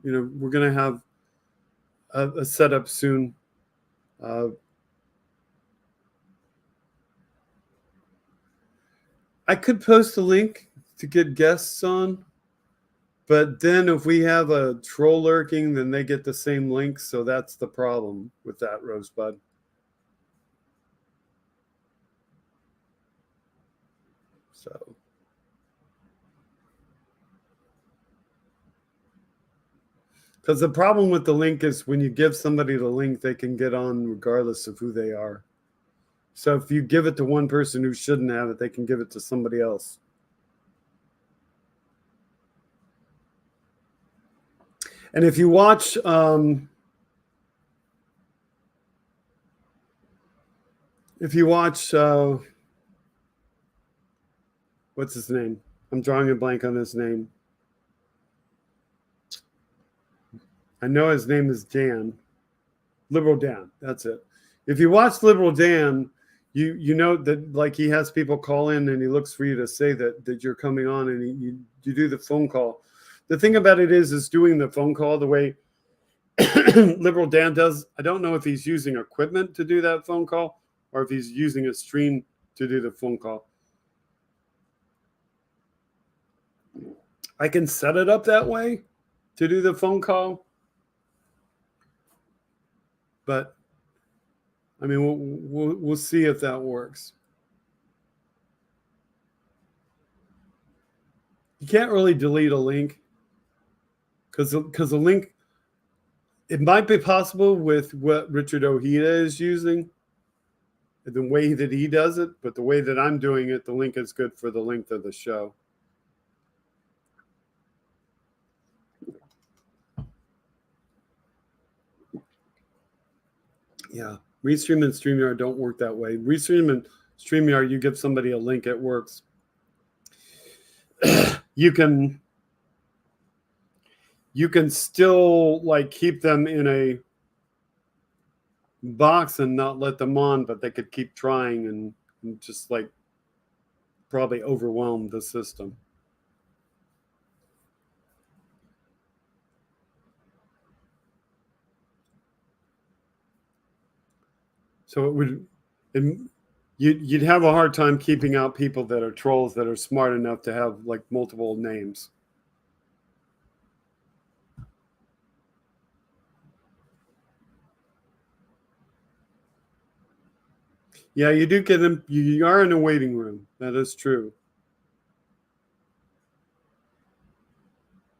We're going to have a setup soon. I could post a link to get guests on, but then if we have a troll lurking, then they get the same link. So that's the problem with that, Rosebud. So. Because the problem with the link is when you give somebody the link, they can get on regardless of who they are. So if you give it to one person who shouldn't have it, they can give it to somebody else. And if you watch what's his name? I'm drawing a blank on his name. I know his name is Dan. Liberal Dan. That's it. If you watch Liberal Dan, you know that like he has people call in and he looks for you to say that you're coming on and you do the phone call. The thing about it is doing the phone call the way Liberal Dan does. I don't know if he's using equipment to do that phone call or if he's using a stream to do the phone call. I can set it up that way to do the phone call, but I mean, we'll see if that works. You can't really delete a link because a link, it might be possible with what Richard Ojeda is using, the way that he does it, but the way that I'm doing it, the link is good for the length of the show. Yeah, Restream and StreamYard don't work that way. Restream and StreamYard, you give somebody a link, it works. You can still like keep them in a box and not let them on, but they could keep trying and just like probably overwhelm the system. So it would, you'd have a hard time keeping out people that are trolls that are smart enough to have like multiple names. Yeah, you do get them. You are in a waiting room. That is true.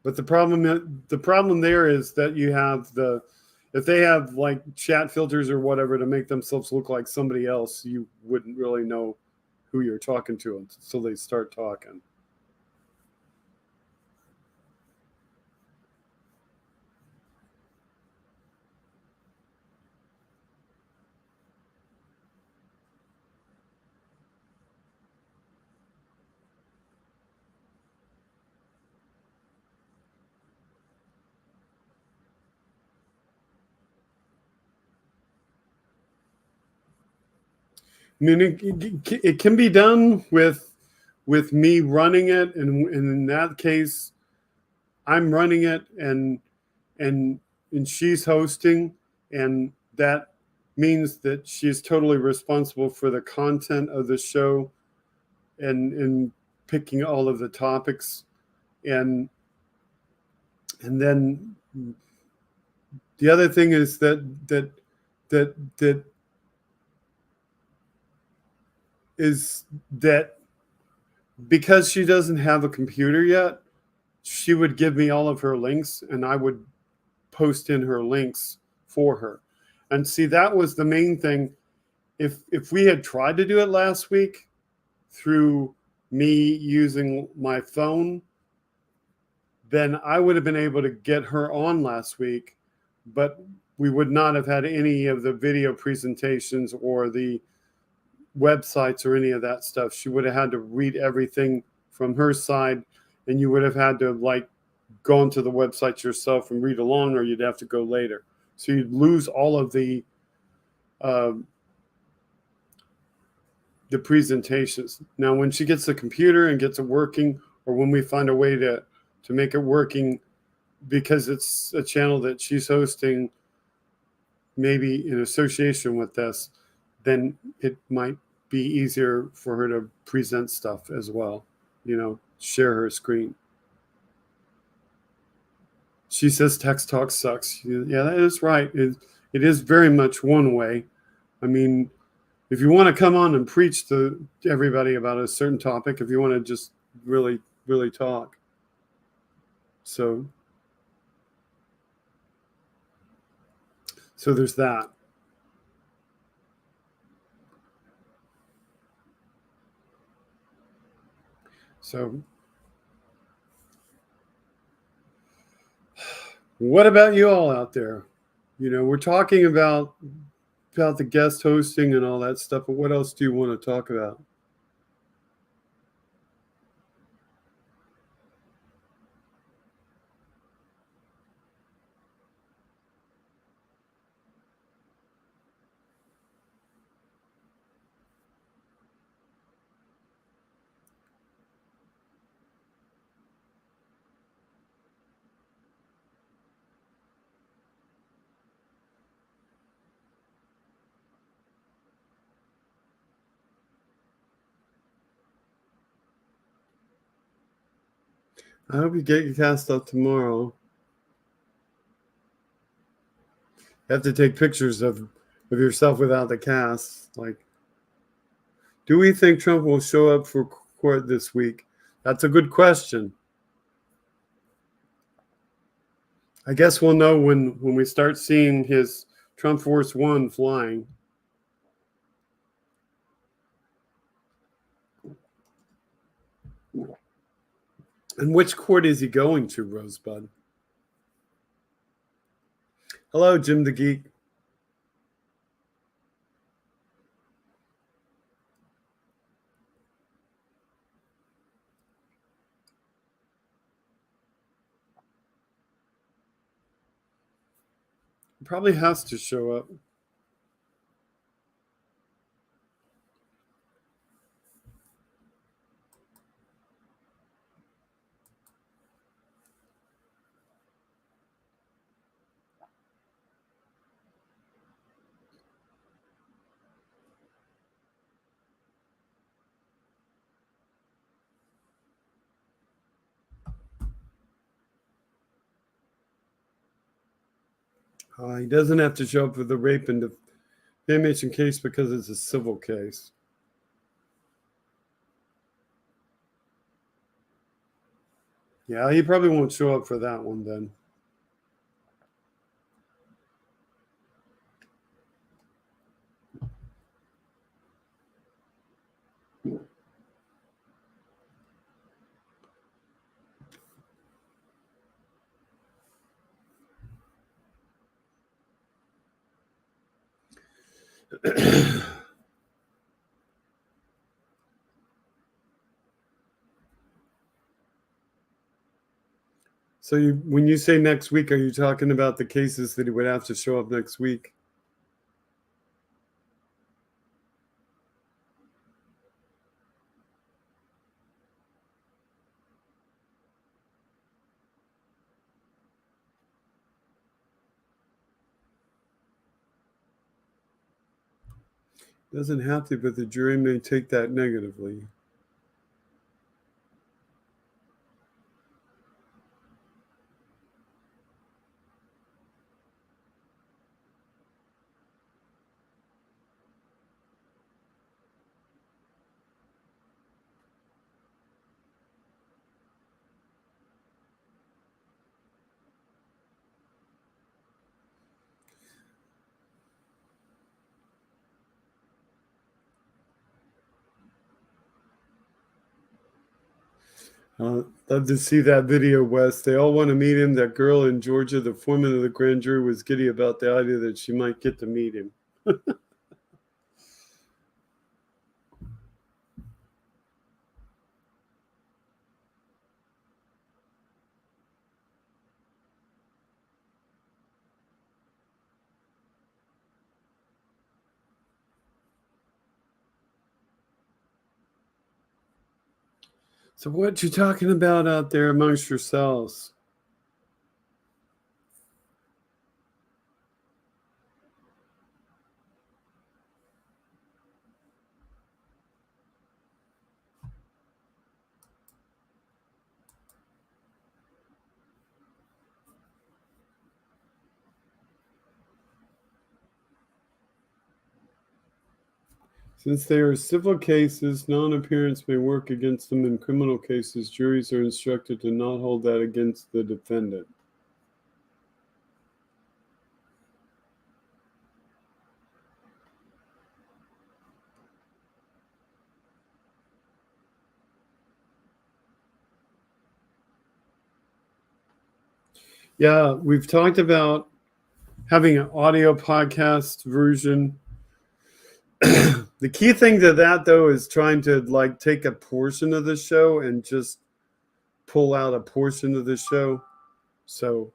But the problem there is that you have if they have like chat filters or whatever to make themselves look like somebody else, you wouldn't really know who you're talking to until they start talking. I mean, it can be done with me running it, and in that case, I'm running it, and she's hosting, and that means that she's totally responsible for the content of the show, and picking all of the topics, and then the other thing is that is that because she doesn't have a computer yet, she would give me all of her links and I would post in her links for her. And see, that was the main thing. If we had tried to do it last week through me using my phone, then I would have been able to get her on last week, but we would not have had any of the video presentations or the websites or any of that stuff. She would have had to read everything from her side, and you would have had to like go into the website yourself and read along, or you'd have to go later. So you'd lose all of the presentations. Now, when she gets the computer and gets it working, or when we find a way to make it working, because it's a channel that she's hosting, maybe in association with this, then it might be easier for her to present stuff as well, share her screen. She says text talk sucks. Yeah, that is right. It is very much one way. I mean, if you want to come on and preach to everybody about a certain topic, if you want to just really, really talk. So there's that. So what about you all out there? We're talking about the guest hosting and all that stuff, but what else do you want to talk about? I hope you get your cast out tomorrow. You have to take pictures of yourself without the cast. Like, do we think Trump will show up for court this week? That's a good question. I guess we'll know when we start seeing his Trump Force One flying. And which court is he going to, Rosebud? Hello, Jim the Geek. He probably has to show up. He doesn't have to show up for the rape and defamation case because it's a civil case. Yeah, he probably won't show up for that one then. So when you say next week, are you talking about the cases that he would have to show up next week? Doesn't have to, but the jury may take that negatively. Love to see that video, Wes. They all want to meet him. That girl in Georgia, the foreman of the grand jury, was giddy about the idea that she might get to meet him. So what you talking about out there amongst yourselves? Since they are civil cases, non-appearance may work against them. In criminal cases, juries are instructed to not hold that against the defendant. Yeah, we've talked about having an audio podcast version. The key thing to that, though, is trying to like take a portion of the show and just pull out a portion of the show. So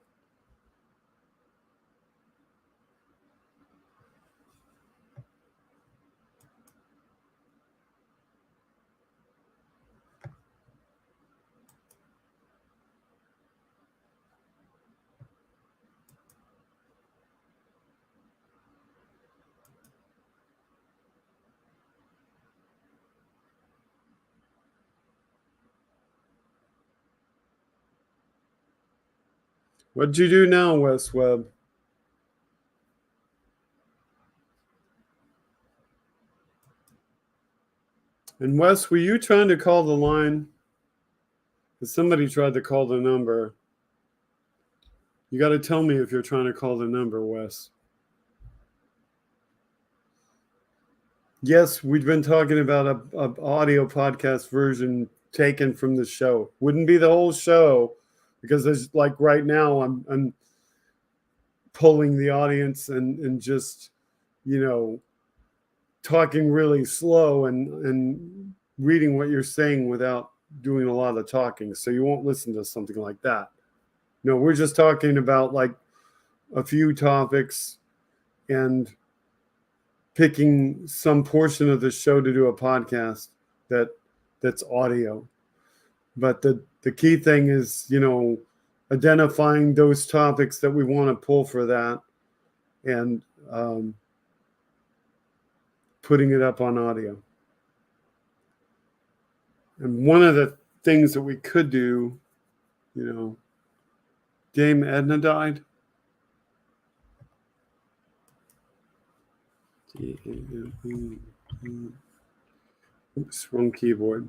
What'd you do now, Wes Webb? And Wes, were you trying to call the line? Because somebody tried to call the number. You got to tell me if you're trying to call the number, Wes. Yes, we've been talking about a audio podcast version taken from the show. Wouldn't be the whole show, because there's like right now I'm pulling the audience and just, you know, talking really slow and reading what you're saying without doing a lot of talking. So you won't listen to something like that. No, we're just talking about like a few topics and picking some portion of the show to do a podcast that's audio. But the key thing is, you know, identifying those topics that we want to pull for that and putting it up on audio. And one of the things that we could do, you know, Dame Edna died. Oops, wrong keyboard.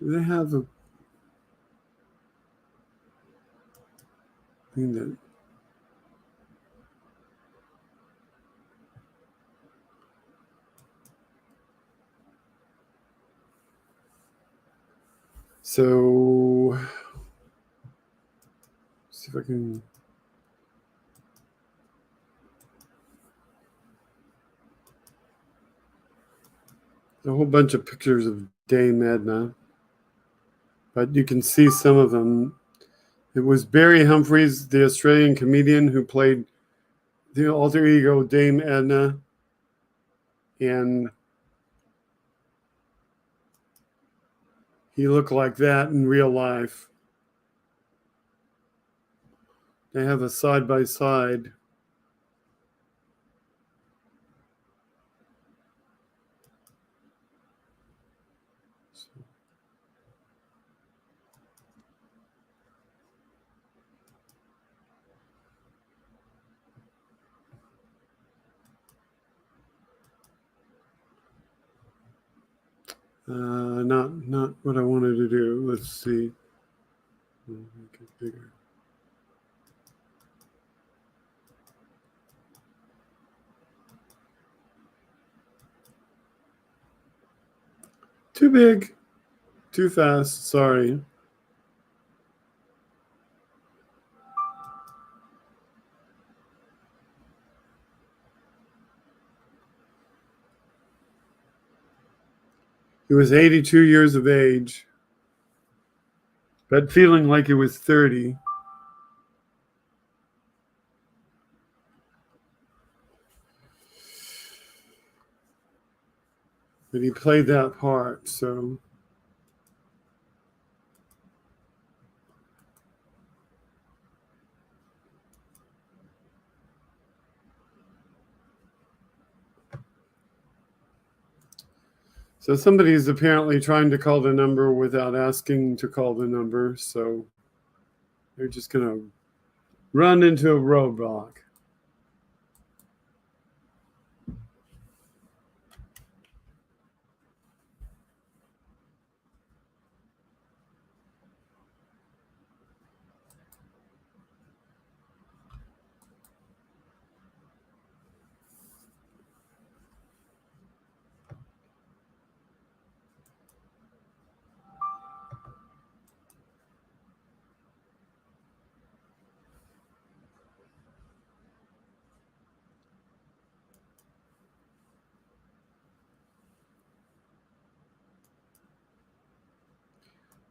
Do they have a thing that so see if I can a whole bunch of pictures of Dame Edna, but you can see some of them. It was Barry Humphries, the Australian comedian who played the alter ego Dame Edna, and he looked like that in real life. They have a side by side. Not what I wanted to do. Let's see. Make it bigger. Too big. Too fast. Sorry. He was 82 years of age, but feeling like he was 30. But he played that part, so. So somebody is apparently trying to call the number without asking to call the number, so they're just going to run into a roadblock.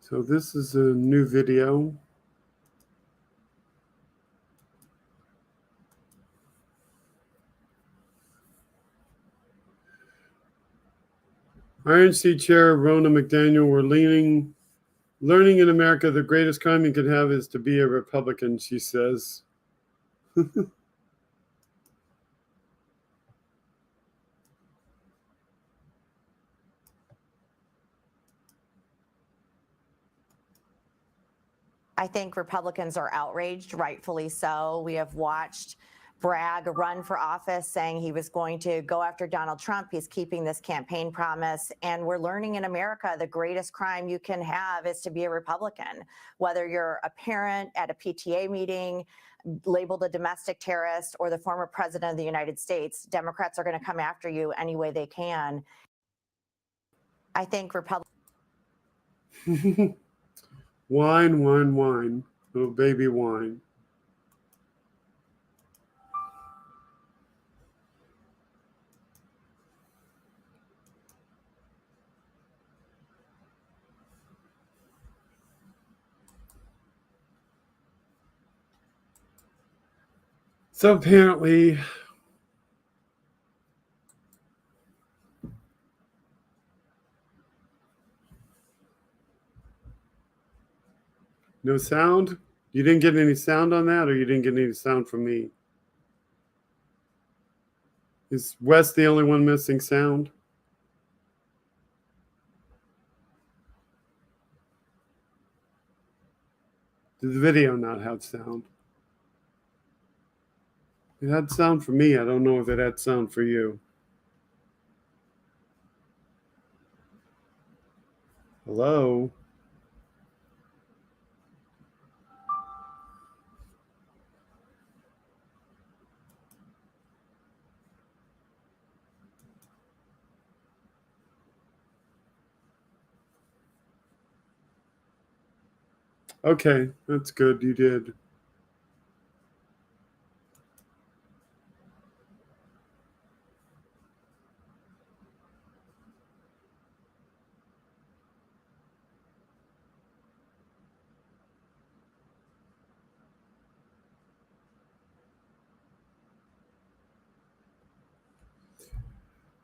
So this is a new video. RNC Chair Rona McDaniel, learning in America the greatest crime you could have is to be a Republican, she says. I think Republicans are outraged, rightfully so. We have watched Bragg run for office saying he was going to go after Donald Trump. He's keeping this campaign promise. And we're learning in America the greatest crime you can have is to be a Republican. Whether you're a parent at a PTA meeting, labeled a domestic terrorist, or the former president of the United States, Democrats are going to come after you any way they can. I think Republicans. Wine, wine, wine. Little baby wine. So apparently, no sound? You didn't get any sound on that, or you didn't get any sound from me? Is Wes the only one missing sound? Did the video not have sound? It had sound for me. I don't know if it had sound for you. Hello? Okay, that's good. You did.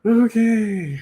Okay.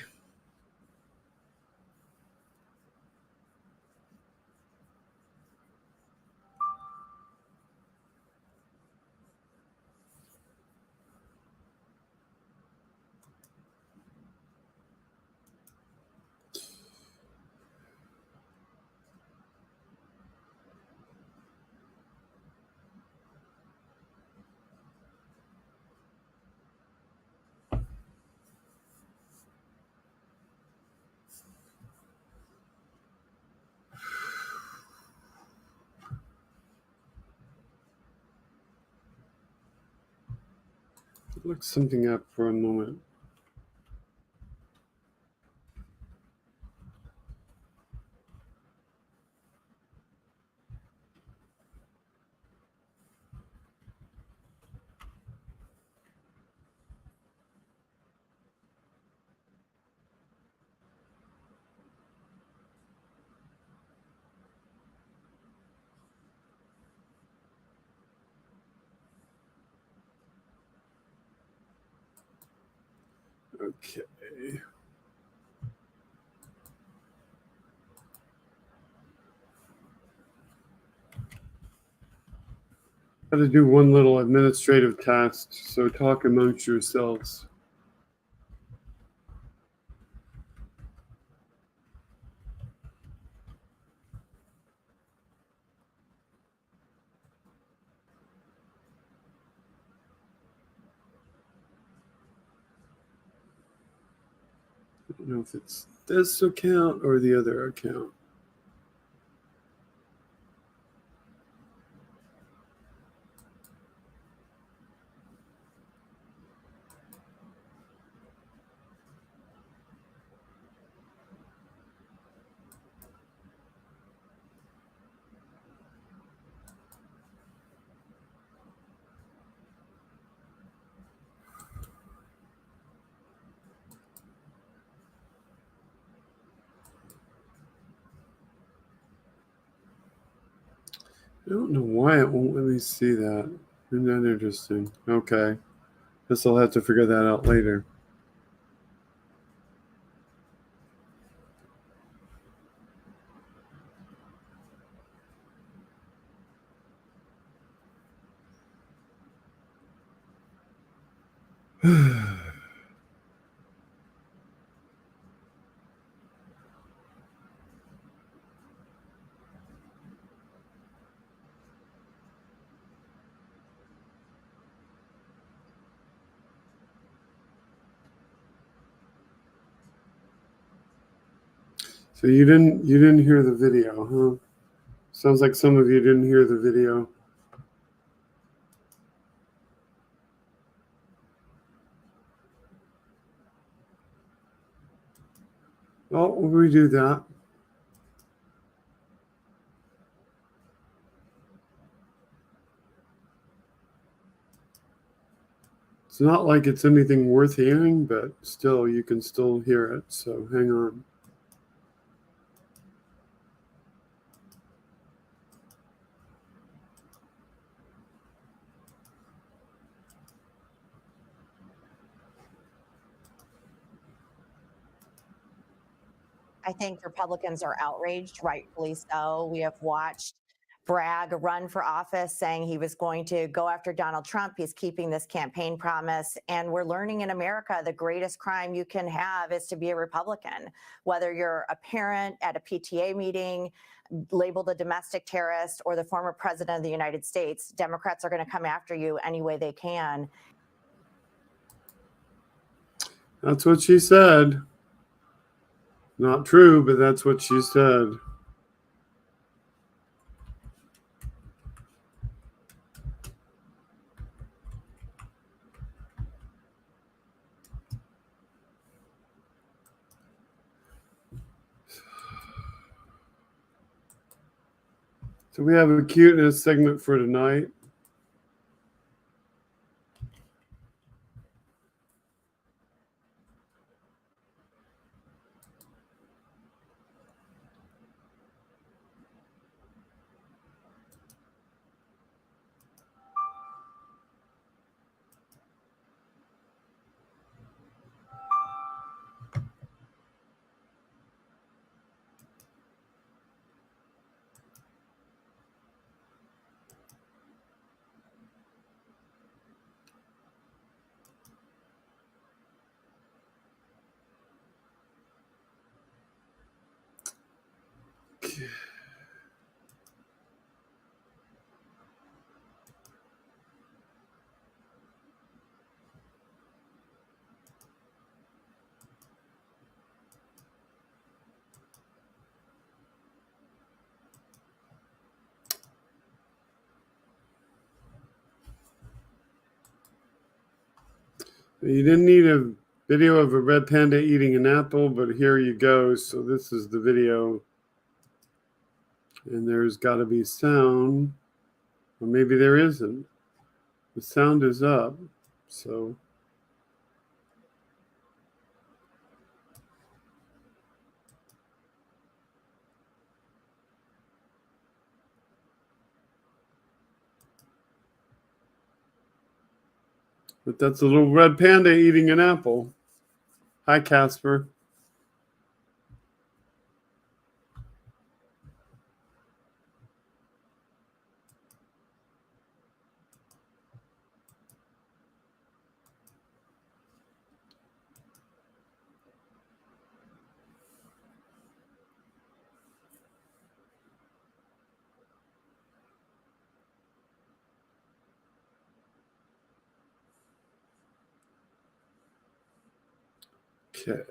Look something up for a moment. Okay. Got to do one little administrative task, so talk amongst yourselves. I don't know if it's this account or the other account. I don't know why it won't let me see that. Isn't that interesting? Okay. Guess I'll have to figure that out later. So you didn't hear the video, huh? Sounds like some of you didn't hear the video. Well, we'll redo that. It's not like it's anything worth hearing, but still, you can still hear it. So hang on. I think Republicans are outraged, rightfully so. We have watched Bragg run for office saying he was going to go after Donald Trump. He's keeping this campaign promise. And we're learning in America the greatest crime you can have is to be a Republican. Whether you're a parent at a PTA meeting, labeled a domestic terrorist, or the former president of the United States, Democrats are going to come after you any way they can. That's what she said. Not true, but that's what she said. So we have a cuteness segment for tonight. You didn't need a video of a red panda eating an apple, but here you go. So this is the video. And there's got to be sound. Or maybe there isn't. The sound is up. So but that's a little red panda eating an apple. Hi, Casper. Okay.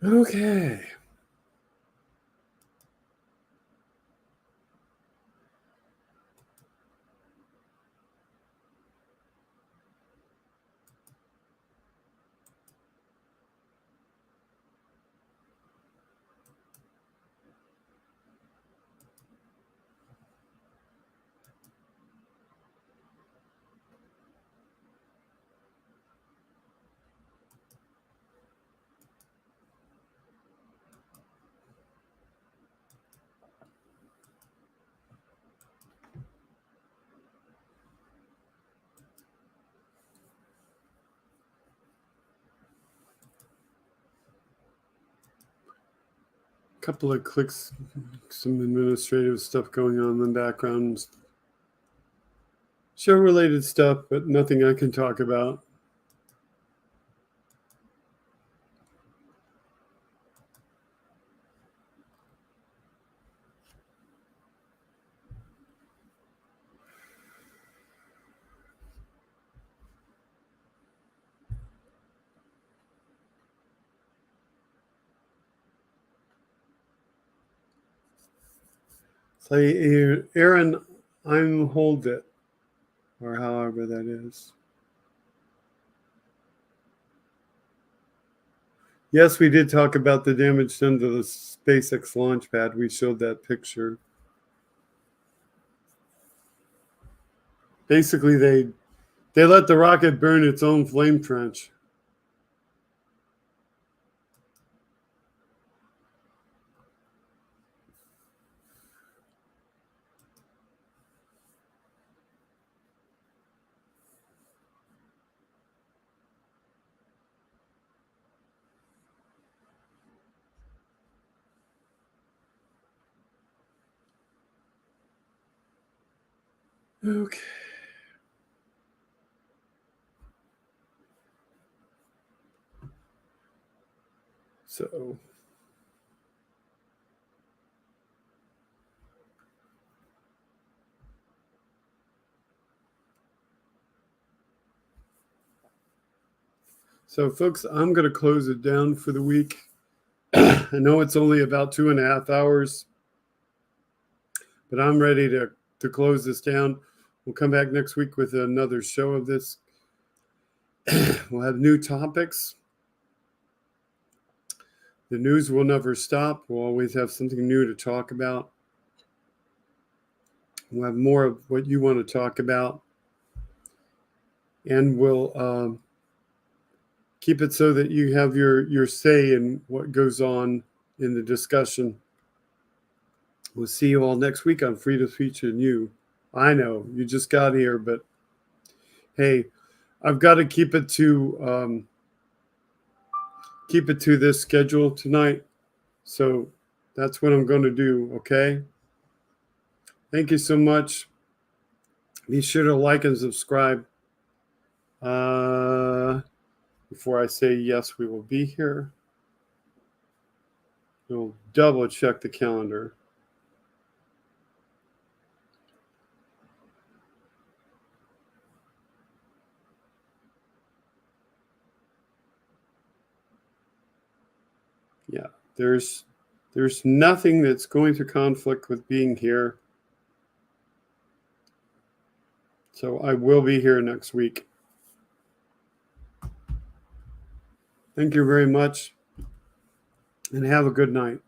Okay. Couple of clicks, some administrative stuff going on in the background. Show related stuff, but nothing I can talk about. So, Aaron, I'm hold it, or however that is. Yes, we did talk about the damage done to the SpaceX launch pad. We showed that picture. Basically, they let the rocket burn its own flame trench. Okay. So, folks, I'm going to close it down for the week. I know it's only about 2.5 hours, but I'm ready to close this down. We'll come back next week with another show of this. We'll have new topics. The news will never stop. We'll always have something new to talk about. We'll have more of what you want to talk about. And we'll keep it so that you have your say in what goes on in the discussion. We'll see you all next week on Free to Speech and You. I know you just got here, but hey, I've got to keep it to this schedule tonight. So that's what I'm going to do. Okay. Thank you so much. Be sure to like and subscribe. Before I say yes, we will be here. We'll double check the calendar. Yeah, there's nothing that's going to conflict with being here. So I will be here next week. Thank you very much, and have a good night.